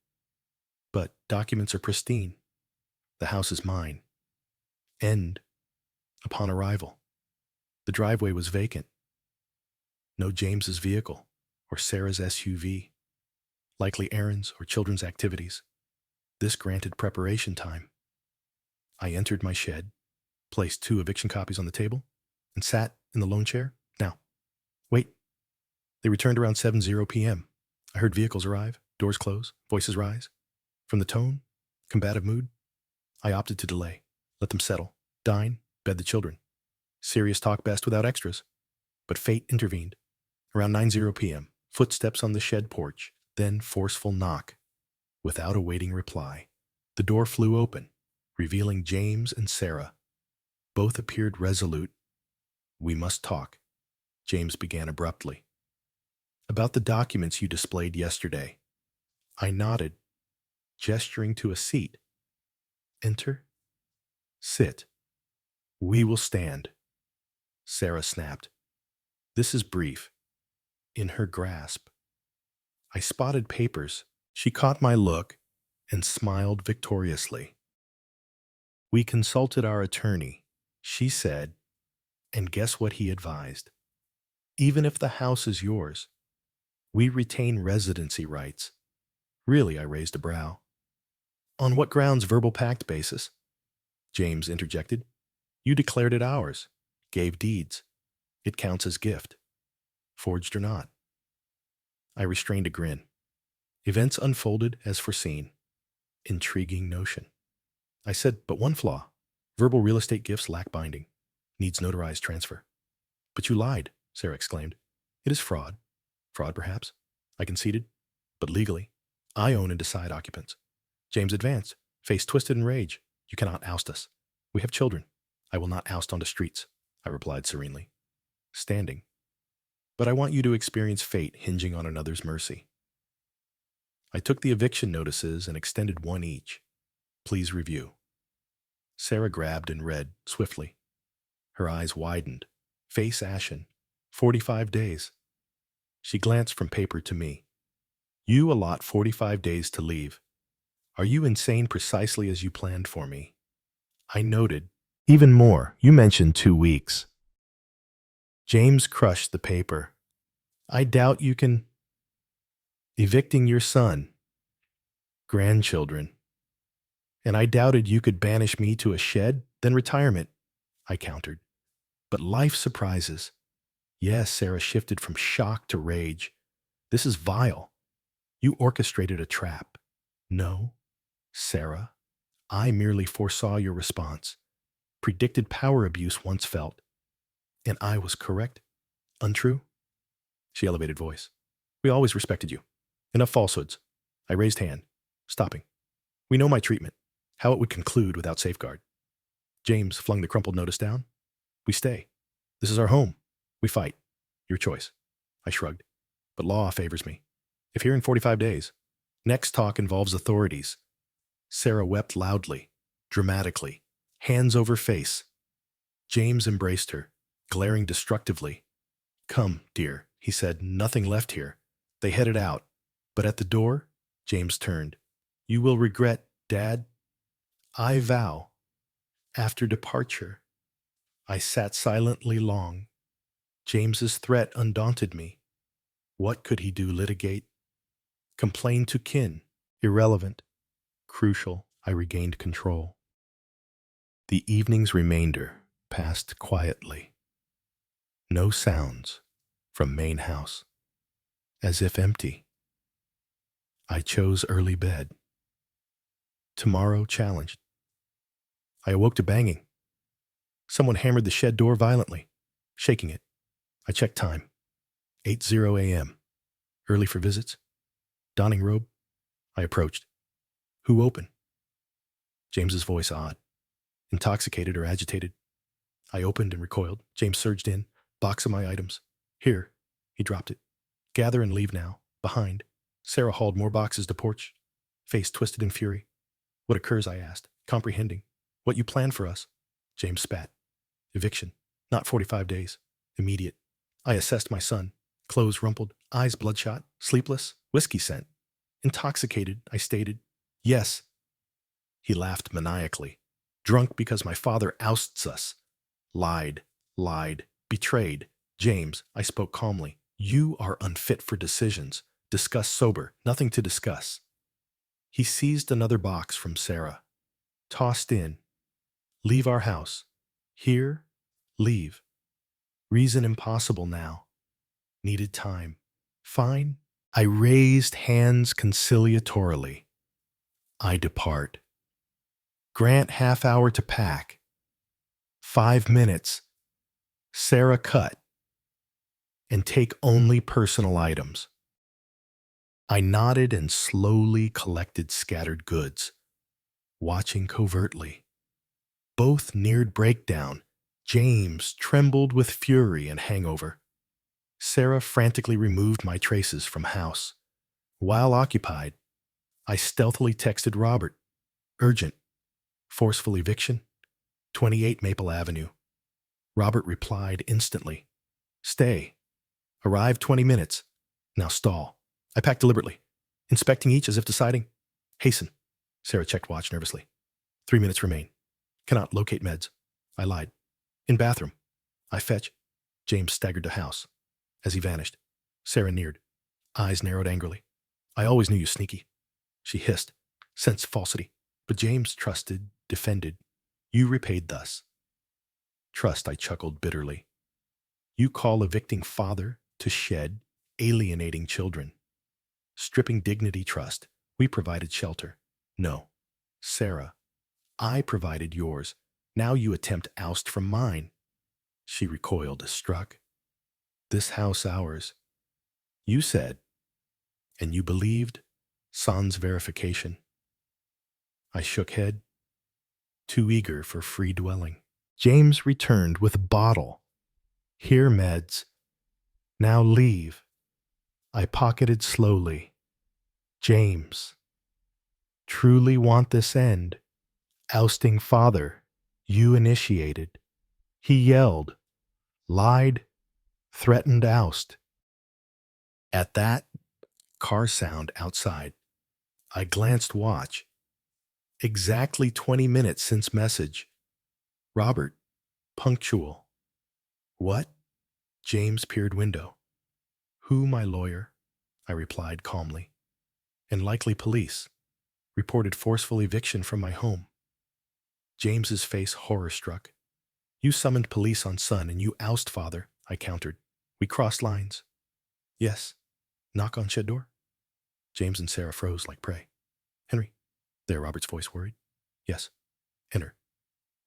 But documents are pristine. The house is mine. End upon arrival. The driveway was vacant. No James's vehicle or Sarah's SUV. Likely errands or children's activities. This granted preparation time. I entered my shed, placed 2 eviction copies on the table, and sat in the lone chair. Now, wait. They returned around 7:00 p.m. I heard vehicles arrive, doors close, voices rise. From the tone, combative mood, I opted to delay, let them settle, dine, bed the children. Serious talk best without extras. But fate intervened. Around 9:00 p.m., footsteps on the shed porch, then forceful knock. Without awaiting reply, the door flew open, revealing James and Sarah. Both appeared resolute. We must talk, James began abruptly. About the documents you displayed yesterday. I nodded, gesturing to a seat. Enter. Sit. We will stand. Sarah snapped. This is brief. In her grasp. I spotted papers. She caught my look and smiled victoriously. We consulted our attorney, she said, and guess what he advised? Even if the house is yours, we retain residency rights. Really, I raised a brow. On what grounds verbal pact basis? James interjected. You declared it ours, gave deeds. It counts as gift, forged or not. I restrained a grin. Events unfolded as foreseen. Intriguing notion. I said, but one flaw. Verbal real estate gifts lack binding. Needs notarized transfer. But you lied, Sarah exclaimed. It is fraud. Fraud, perhaps, I conceded. But legally, I own and decide occupants. James advanced, face twisted in rage. You cannot oust us. We have children. I will not oust onto streets, I replied serenely. Standing. But I want you to experience fate hinging on another's mercy. I took the eviction notices and extended one each. Please review. Sarah grabbed and read swiftly. Her eyes widened, face ashen. 45 days. She glanced from paper to me. You allot 45 days to leave. Are you insane precisely as you planned for me? I noted. Even more, you mentioned 2 weeks. James crushed the paper. I doubt you can. Evicting your son, grandchildren. And I doubted you could banish me to a shed, then retirement, I countered. But life surprises. Yes, Sarah shifted from shock to rage. This is vile. You orchestrated a trap. No, Sarah. I merely foresaw your response, predicted power abuse once felt, and I was correct. Untrue? She elevated voice. We always respected you. Enough falsehoods. I raised hand, stopping. We know my treatment, how it would conclude without safeguard. James flung the crumpled notice down. We stay. This is our home. We fight. Your choice. I shrugged. But law favors me. If here in 45 days, next talk involves authorities. Sarah wept loudly, dramatically, hands over face. James embraced her, glaring destructively. Come, dear, he said, nothing left here. They headed out. But at the door, James turned. You will regret, Dad. I vow. After departure, I sat silently long. James's threat undaunted me. What could he do? Litigate? Complain to kin? Irrelevant. Crucial, I regained control. The evening's remainder passed quietly. No sounds from main house, as if empty. I chose early bed. Tomorrow challenged. I awoke to banging. Someone hammered the shed door violently, shaking it. I checked time. 8:00 a.m. Early for visits. Donning robe. I approached. Who opened? James's voice odd. Intoxicated or agitated. I opened and recoiled. James surged in. Box of my items. Here. He dropped it. Gather and leave now. Behind. Sarah hauled more boxes to porch. Face twisted in fury. What occurs? I asked, comprehending. What you planned for us? James spat. Eviction. Not 45 days. Immediate. I assessed my son. Clothes rumpled. Eyes bloodshot. Sleepless. Whiskey scent. Intoxicated, I stated. Yes. He laughed maniacally. Drunk because my father ousts us. Lied. Betrayed. James, I spoke calmly. You are unfit for decisions. Discuss sober. Nothing to discuss. He seized another box from Sarah. Tossed in. Leave our house. Here. Leave. Reason impossible now. Needed time. Fine. I raised hands conciliatorily. I depart. Grant half hour to pack. 5 minutes. Sarah cut. And take only personal items. I nodded and slowly collected scattered goods, watching covertly. Both neared breakdown. James trembled with fury and hangover. Sarah frantically removed my traces from house. While occupied, I stealthily texted Robert. Urgent. Forceful eviction. 28 Maple Avenue. Robert replied instantly. Stay. Arrive 20 minutes. Now stall. I packed deliberately, inspecting each as if deciding. Hasten. Sarah checked watch nervously. 3 minutes remain. Cannot locate meds. I lied. In bathroom. I fetch. James staggered to house. As he vanished, Sarah neared. Eyes narrowed angrily. I always knew you sneaky. She hissed. Sensed falsity. But James trusted, defended. You repaid thus. Trust, I chuckled bitterly. You call evicting father to shed, alienating children. Stripping dignity trust. We provided shelter. No. Sarah, I provided yours. Now you attempt oust from mine. She recoiled, struck. This house ours. You said, and you believed, sans verification. I shook head, too eager for free dwelling. James returned with a bottle. Here, meds. Now leave. I pocketed slowly. James. Truly want this end. Ousting father. You initiated. He yelled. Lied. Threatened oust. At that, car sound outside. I glanced watch. Exactly 20 minutes since message. Robert. Punctual. What? James peered window. Who, my lawyer? I replied calmly. And likely police. Reported forceful eviction from my home. James's face horror-struck. You summoned police on son and you oust father, I countered. We crossed lines. Yes. Knock on shed door? James and Sarah froze like prey. Henry? There, Robert's voice worried. Yes. Enter.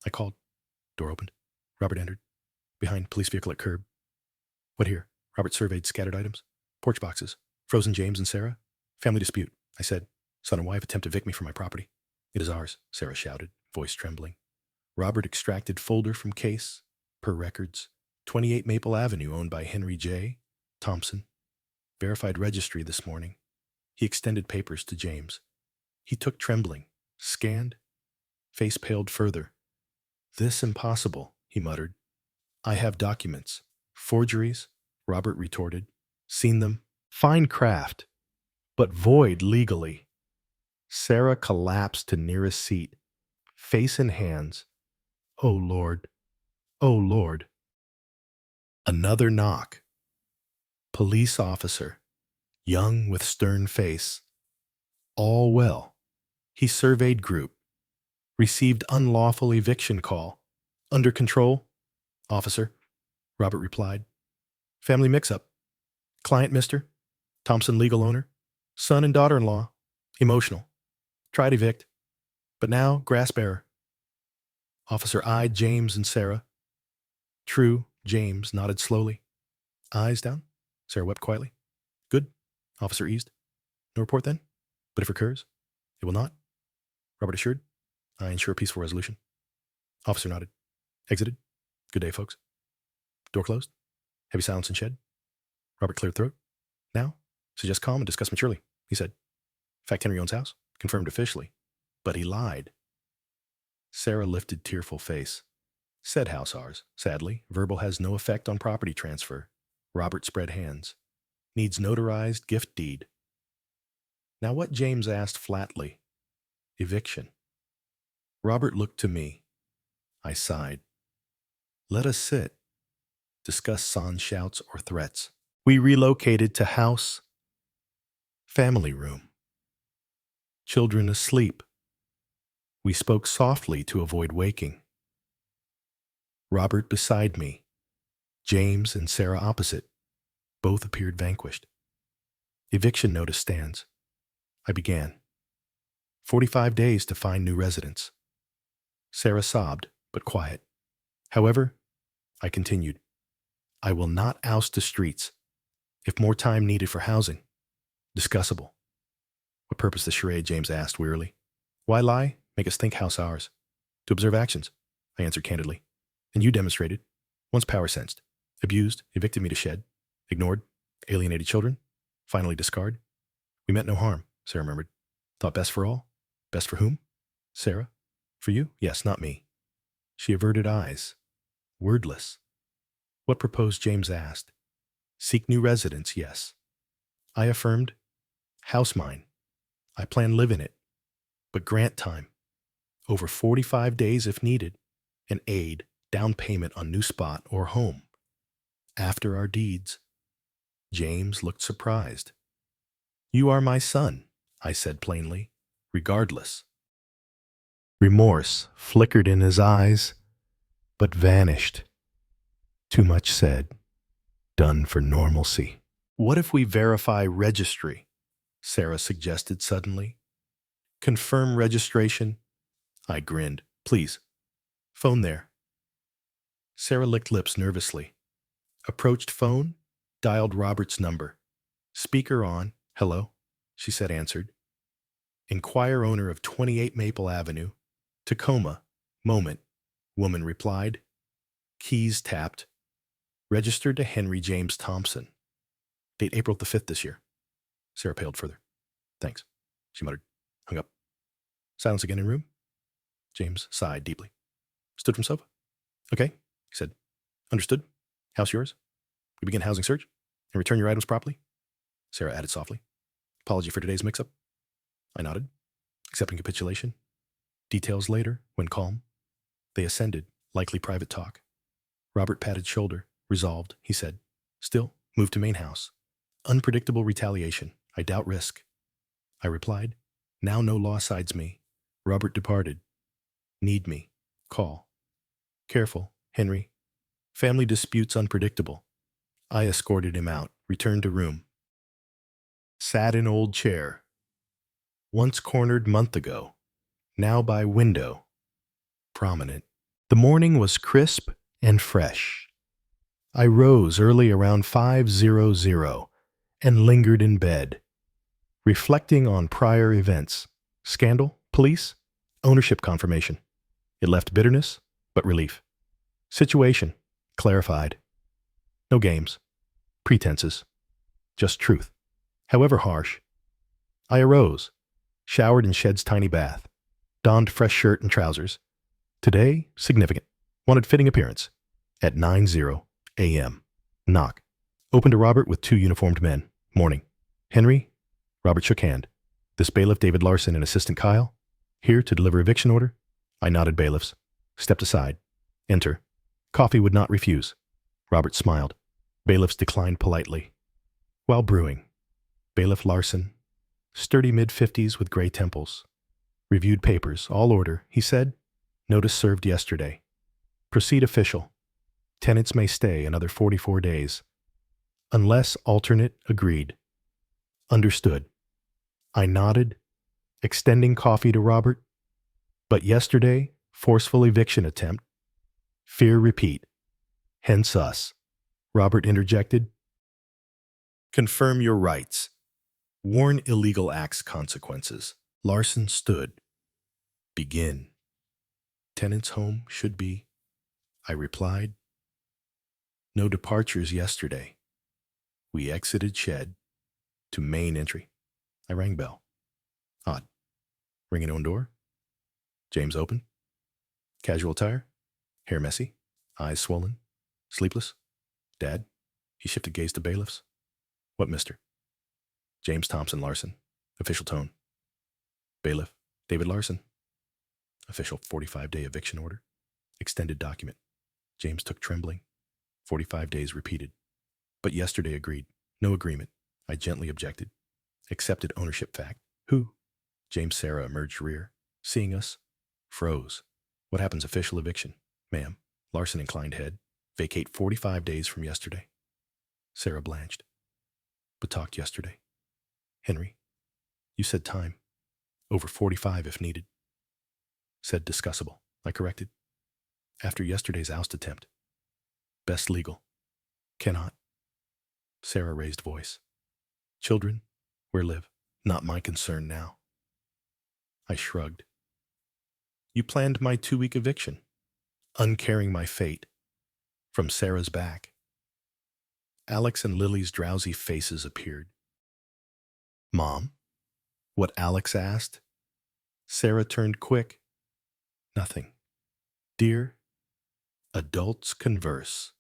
I called. Door opened. Robert entered. Behind, police vehicle at curb. What here? Robert surveyed scattered items. Porch boxes. Frozen James and Sarah. Family dispute, I said. Son and wife attempt to evict me from my property. It is ours, Sarah shouted, voice trembling. Robert extracted folder from case. Per records. 28 Maple Avenue, owned by Henry J. Thompson. Verified registry this morning. He extended papers to James. He took trembling. Scanned. Face paled further. This impossible, he muttered. I have documents. Forgeries, Robert retorted. Seen them. Fine craft, but void legally. Sarah collapsed to nearest seat, face in hands. Oh, Lord. Oh, Lord. Another knock. Police officer, young with stern face. All well. He surveyed group. Received unlawful eviction call. Under control? Officer, Robert replied. Family mix-up. Client, Mr. Thompson legal owner. Son and daughter-in-law. Emotional. Tried evict. But now, grass bearer. Officer eyed James and Sarah. True, James nodded slowly. Eyes down. Sarah wept quietly. Good. Officer eased. No report then? But if recurs? It will not? Robert assured. I ensure a peaceful resolution. Officer nodded. Exited. Good day, folks. Door closed. Heavy silence in shed. Robert cleared throat. Now, suggest calm and discuss maturely, he said. Fact Henry owns house. Confirmed officially. But he lied. Sarah lifted tearful face. Said house ours. Sadly, verbal has no effect on property transfer. Robert spread hands. Needs notarized gift deed. Now what James asked flatly. Eviction. Robert looked to me. I sighed. Let us sit. Discuss sans shouts or threats. We relocated to house. Family room. Children asleep. We spoke softly to avoid waking. Robert beside me. James and Sarah opposite. Both appeared vanquished. Eviction notice stands. I began. 45 days to find new residence. Sarah sobbed, but quiet. However, I continued. I will not oust the streets. If more time needed for housing, discussable. What purpose the charade, James asked wearily. Why lie? Make us think house ours. To observe actions, I answered candidly. And you demonstrated. Once power sensed. Abused, evicted me to shed. Ignored, alienated children. Finally discard. We meant no harm, Sarah murmured. Thought best for all? Best for whom? Sarah? For you? Yes, not me. She averted eyes. Wordless. What proposed James asked. Seek new residence, yes. I affirmed. House mine. I plan live in it. But grant time. Over 45 days if needed. And aid, down payment on new spot or home. After our deeds. James looked surprised. You are my son, I said plainly, regardless. Remorse flickered in his eyes, but vanished. Too much said. Done for normalcy. What if we verify registry? Sarah suggested suddenly. Confirm registration? I grinned. Please. Phone there. Sarah licked lips nervously. Approached phone, dialed Robert's number. Speaker on. Hello, she said answered. Inquire owner of 28 Maple Avenue. Tacoma. Moment. Woman replied. Keys tapped. Registered to Henry James Thompson. Date April the 5th this year. Sarah paled further. Thanks, she muttered. Hung up. Silence again in room. James sighed deeply. Stood from sofa. Okay, he said. Understood. House yours. We begin housing search and return your items properly. Sarah added softly. Apology for today's mix-up. I nodded, accepting capitulation. Details later, when calm. They ascended, likely private talk. Robert patted shoulder. Resolved, he said. Still, move to main house. Unpredictable retaliation. I doubt risk. I replied. Now no law sides me. Robert departed. Need me. Call. Careful, Henry. Family disputes unpredictable. I escorted him out, returned to room. Sat in old chair. Once cornered month ago. Now by window. Prominent. The morning was crisp and fresh. I rose early around 5:00 and lingered in bed, reflecting on prior events. Scandal, police, ownership confirmation. It left bitterness, but relief. Situation, clarified. No games, pretenses, just truth, however harsh. I arose, showered in Shed's tiny bath, donned fresh shirt and trousers. Today, significant. Wanted fitting appearance. At 9:00 a.m. Knock. Opened to Robert with two uniformed men. Morning. Henry. Robert shook hand. This bailiff David Larson and assistant Kyle. Here to deliver eviction order. I nodded bailiffs. Stepped aside. Enter. Coffee would not refuse. Robert smiled. Bailiffs declined politely. While brewing. Bailiff Larson. Sturdy mid-50s with gray temples. Reviewed papers. All order, he said. Notice served yesterday. Proceed official. Tenants may stay another 44 days. Unless alternate agreed. Understood. I nodded, extending coffee to Robert. But yesterday, forceful eviction attempt. Fear repeat. Hence us. Robert interjected. Confirm your rights. Warn illegal acts consequences. Larson stood. Begin. Tenant's home should be. I replied. No departures yesterday. We exited shed to main entry. I rang bell. Odd. Ringing own door. James open. Casual attire. Hair messy. Eyes swollen. Sleepless. Dad. He shifted gaze to bailiffs. What, mister? James Thompson Larson. Official tone. Bailiff. David Larson. Official 45-day eviction order. Extended document. James took trembling. 45 days repeated. But yesterday agreed. No agreement. I gently objected. Accepted ownership fact. Who? James Sarah emerged rear. Seeing us. Froze. What happens official eviction? Ma'am. Larson inclined head. Vacate 45 days from yesterday. Sarah blanched. But talked yesterday. Henry. You said time. Over 45 if needed. Said discussable. I corrected. After yesterday's oust attempt. Best legal. Cannot. Sarah raised voice. Children, where live? Not my concern now. I shrugged. You planned my 2-week eviction. Uncaring my fate. From Sarah's back. Alex and Lily's drowsy faces appeared. Mom? What Alex asked? Sarah turned quick. Nothing. Dear, adults converse.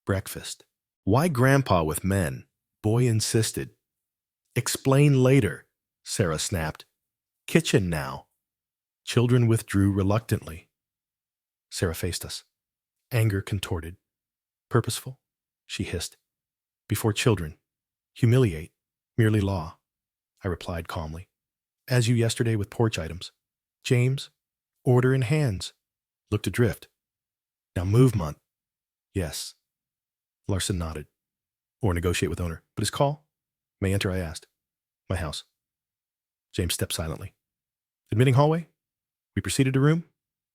Breakfast. Why grandpa with men? Boy insisted. Explain later, Sarah snapped. Kitchen now. Children withdrew reluctantly. Sarah faced us. Anger contorted. Purposeful, she hissed. Before children. Humiliate. Merely law. I replied calmly. As you yesterday with porch items. James, order in hands. Looked adrift. Now move, month. Yes. Larson nodded. Or negotiate with owner. But his call? May enter, I asked. My house. James stepped silently. Admitting hallway? We proceeded to room.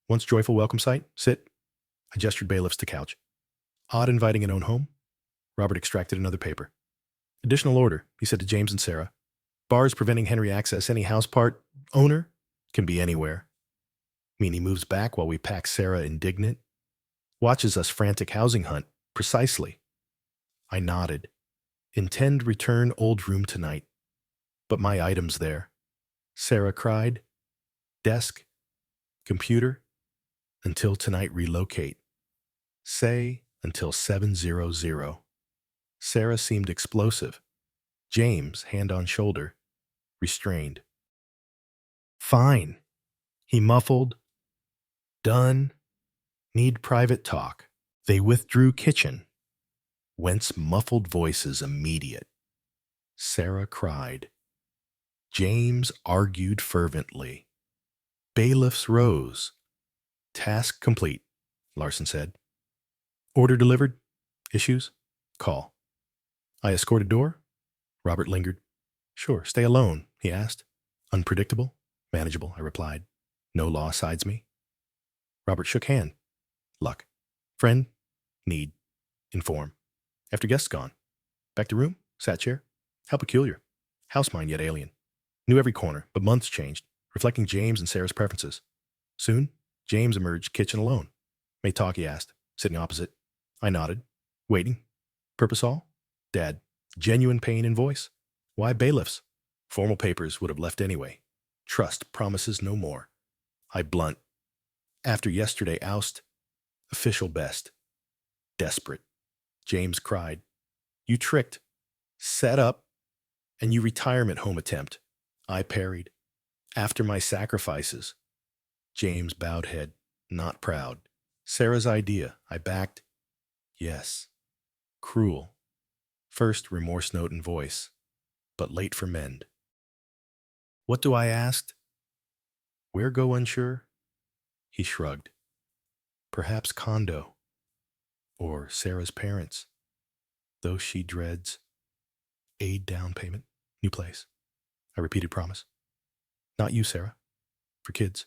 Once joyful welcome sight. Sit. I gestured bailiffs to couch. Odd inviting an own home. Robert extracted another paper. Additional order, he said to James and Sarah. Bars preventing Henry access any house part. Owner? Can be anywhere. Mean he moves back while we pack Sarah indignant? Watches us frantic housing hunt. Precisely. I nodded. Intend return old room tonight. But my items there. Sarah cried. Desk. Computer. Until tonight relocate. Say until 7:00. Sarah seemed explosive. James, hand on shoulder. Restrained. Fine. He muffled. Done. Need private talk. They withdrew kitchen. Whence muffled voices immediate. Sarah cried. James argued fervently. Bailiffs rose. Task complete, Larson said. Order delivered? Issues? Call. I escorted door? Robert lingered. Sure, stay alone, he asked. Unpredictable? Manageable, I replied. No law sides me. Robert shook hand. Luck. Friend? Need. Inform. After guests gone. Back to room? Sat chair? How peculiar. House mind yet alien. Knew every corner, but months changed, reflecting James and Sarah's preferences. Soon, James emerged kitchen alone. May talk, he asked, sitting opposite. I nodded. Waiting. Purpose all? Dad. Genuine pain in voice. Why bailiffs? Formal papers would have left anyway. Trust promises no more. I blunt. After yesterday oust. Official best. Desperate. James cried. You tricked. Set up. And you retirement home attempt. I parried. After my sacrifices. James bowed head. Not proud. Sarah's idea. I backed. Yes. Cruel. First remorse note in voice. But late for mend. What do I asked? Where go unsure? He shrugged. Perhaps condo. Or Sarah's parents. Though she dreads. Aid down payment. New place. I repeated promise. Not you, Sarah. For kids.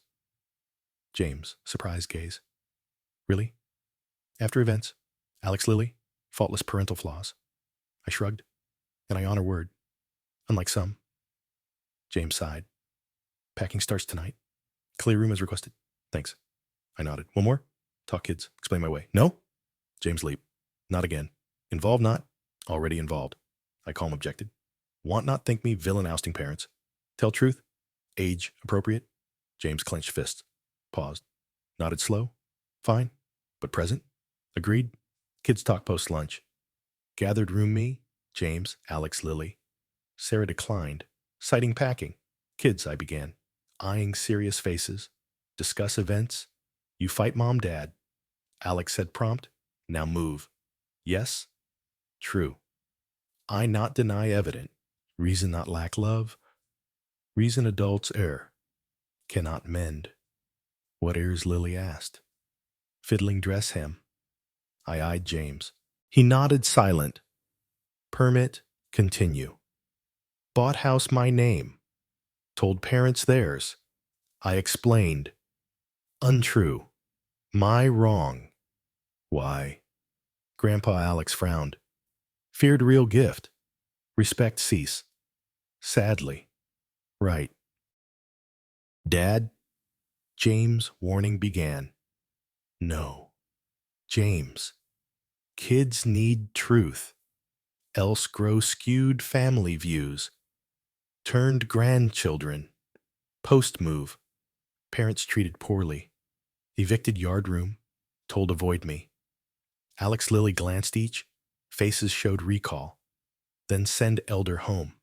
James, surprised gaze. Really? After events. Alex Lilly. Faultless parental flaws. I shrugged. And I honor word. Unlike some. James sighed. Packing starts tonight. Clear room as requested. Thanks. I nodded. One more? Talk kids. Explain my way. No? James leaped. Not again. Involved not? Already involved. I calm objected. Want not think me villain ousting parents. Tell truth? Age appropriate? James clenched fists. Paused. Nodded slow. Fine. But present? Agreed. Kids talk post lunch. Gathered room me, James, Alex, Lily. Sarah declined. Citing packing. Kids, I began. Eyeing serious faces. Discuss events. You fight mom, dad. Alex said prompt. Now move. Yes? True. I not deny evident. Reason not lack love. Reason adults err. Cannot mend. What errs Lily asked. Fiddling dress hem. I eyed James. He nodded silent. Permit, continue. Bought house my name. Told parents theirs. I explained. Untrue. My wrong. Why? Grandpa Alex frowned. Feared real gift. Respect cease. Sadly. Right. Dad? James' warning began. No. James. Kids need truth. Else grow skewed family views. Turned grandchildren. Post-move. Parents treated poorly. Evicted yard room. Told avoid me. Alex Lilly glanced each. Faces showed recall. Then send elder home.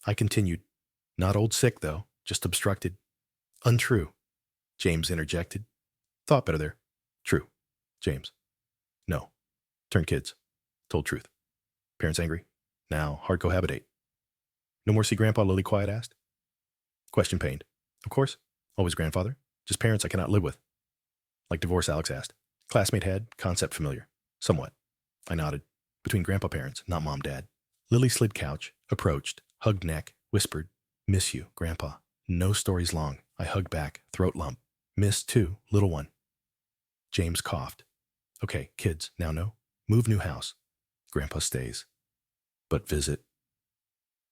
I continued. Not old sick, though. Just obstructed. Untrue. James interjected. Thought better there. True. James. No. Turn kids. Told truth. Parents angry. Now hard cohabitate. No more see Grandpa, Lily quiet asked. Question pained. Of course. Always grandfather. Just parents I cannot live with. Like divorce, Alex asked. Classmate had. Concept familiar. Somewhat. I nodded. Between grandpa parents, not mom, dad. Lily slid couch. Approached. Hugged neck. Whispered. Miss you, Grandpa. No stories long. I hugged back. Throat lump. Miss too, little one. James coughed. Okay, kids, now no. Move new house. Grandpa stays. But visit.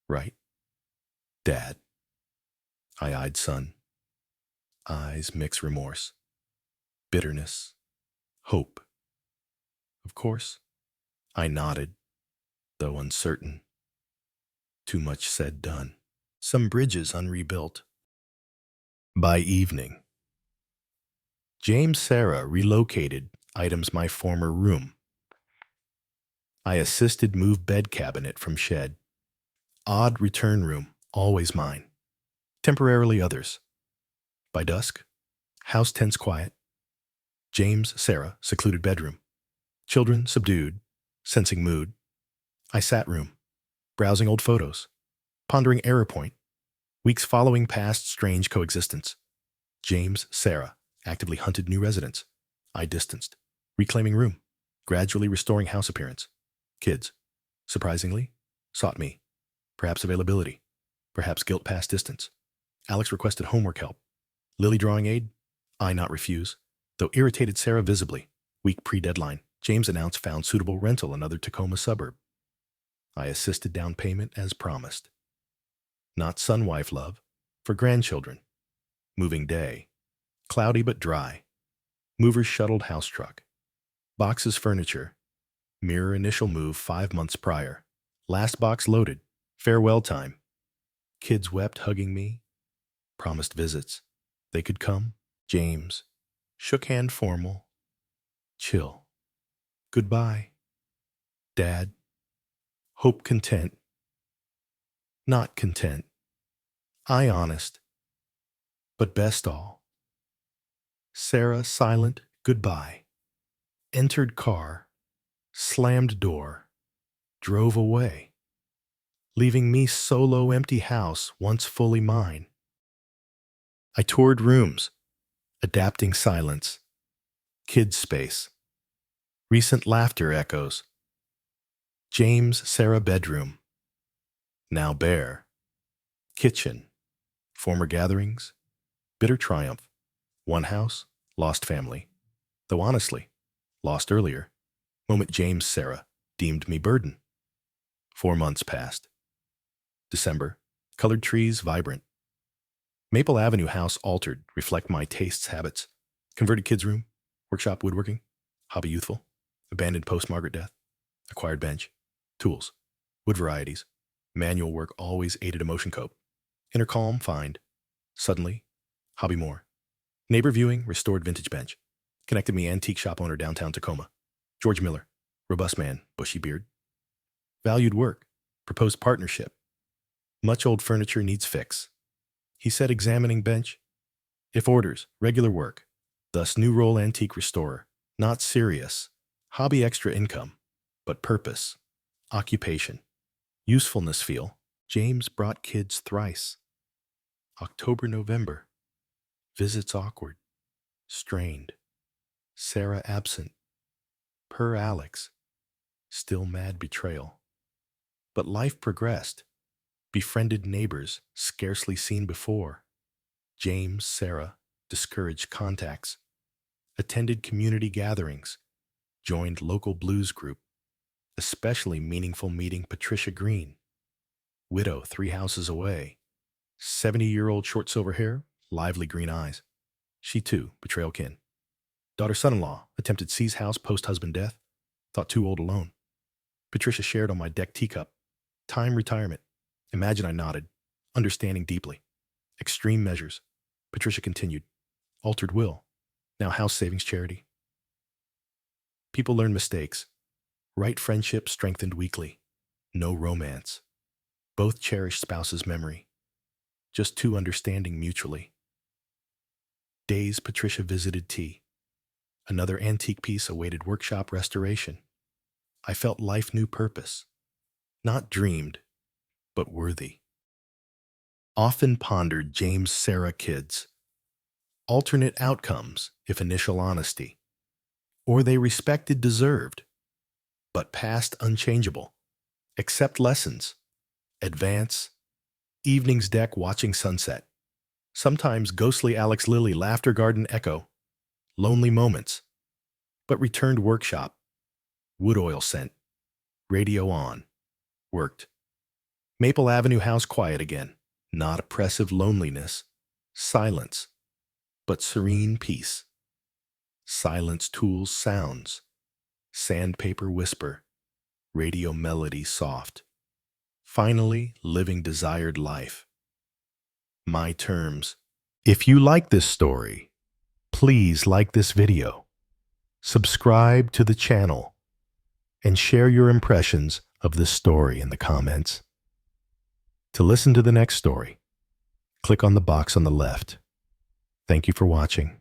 Right. Dad. I eyed son. Eyes mix remorse. Bitterness. Hope. Of course. I nodded, though uncertain. Too much said done. Some bridges unrebuilt. By evening. James Sarah relocated items my former room. I assisted move bed cabinet from shed. Odd return room, always mine. Temporarily others. By dusk, house tense quiet. James, Sarah, secluded bedroom. Children subdued, sensing mood. I sat room, browsing old photos. Pondering error point. Weeks following past strange coexistence. James, Sarah, actively hunted new residents. I distanced. Reclaiming room. Gradually restoring house appearance. Kids, surprisingly, sought me. Perhaps availability. Perhaps guilt past distance. Alex requested homework help. Lily drawing aid. I not refuse. Though irritated Sarah visibly. Week pre-deadline. James announced found suitable rental another Tacoma suburb. I assisted down payment as promised. Not son-wife love. For grandchildren. Moving day. Cloudy but dry. Movers shuttled house truck. Boxes furniture. Mirror initial move 5 months prior. Last box loaded. Farewell time. Kids wept hugging me. Promised visits. They could come. James. Shook hand formal. Chill. Goodbye. Dad. Hope content. Not content. I honest. But best all. Sarah silent goodbye. Entered car. Slammed door. Drove away. Leaving me solo empty house once fully mine. I toured rooms. Adapting silence. Kids space. Recent laughter echoes. James, Sarah bedroom. Now bare. Kitchen. Former gatherings. Bitter triumph. One house. Lost family. Though honestly, lost earlier. Moment James, Sarah, deemed me burden. 4 months passed. December. Colored trees vibrant. Maple Avenue house altered, reflect my tastes, habits. Converted kids room. Workshop woodworking. Hobby youthful. Abandoned post-Margaret death. Acquired bench. Tools. Wood varieties. Manual work always aided emotion cope. Inner calm find. Suddenly. Hobby more. Neighbor viewing restored vintage bench. Connected me antique shop owner downtown Tacoma. George Miller. Robust man. Bushy beard. Valued work. Proposed partnership. Much old furniture needs fix. He said examining bench. If orders. Regular work. Thus new role antique restorer. Not serious. Hobby extra income. But purpose. Occupation. Usefulness feel. James brought kids thrice. October, November. Visits awkward. Strained. Sarah absent. Per Alex. Still mad betrayal. But life progressed. Befriended neighbors scarcely seen before. James, Sarah, discouraged contacts. Attended community gatherings. Joined local blues group. Especially meaningful meeting Patricia Green. Widow 3 houses away. 70-year-old short silver hair, lively green eyes. She too, betrayal kin. Daughter son-in-law, attempted seize house post-husband death. Thought too old alone. Patricia shared on my deck teacup. Time retirement. Imagine I nodded, understanding deeply. Extreme measures. Patricia continued. Altered will. Now house savings charity. People learn mistakes. Right friendship strengthened weekly. No romance. Both cherished spouse's memory. Just 2 understanding mutually. Days Patricia visited tea. Another antique piece awaited workshop restoration. I felt life knew purpose. Not dreamed, but worthy. Often pondered James, Sarah kids. Alternate outcomes if initial honesty. Or they respected deserved. But past unchangeable. Accept lessons. Advance. Evening's deck watching sunset. Sometimes ghostly Alex Lily laughter garden echo. Lonely moments. But returned workshop. Wood oil scent. Radio on. Worked. Maple Avenue house quiet again. Not oppressive loneliness. Silence. But serene peace. Silence tools sounds. Sandpaper whisper. Radio melody soft. Finally, living desired life. My terms. If you like this story, please like this video, subscribe to the channel, and share your impressions of this story in the comments. To listen to the next story, click on the box on the left. Thank you for watching.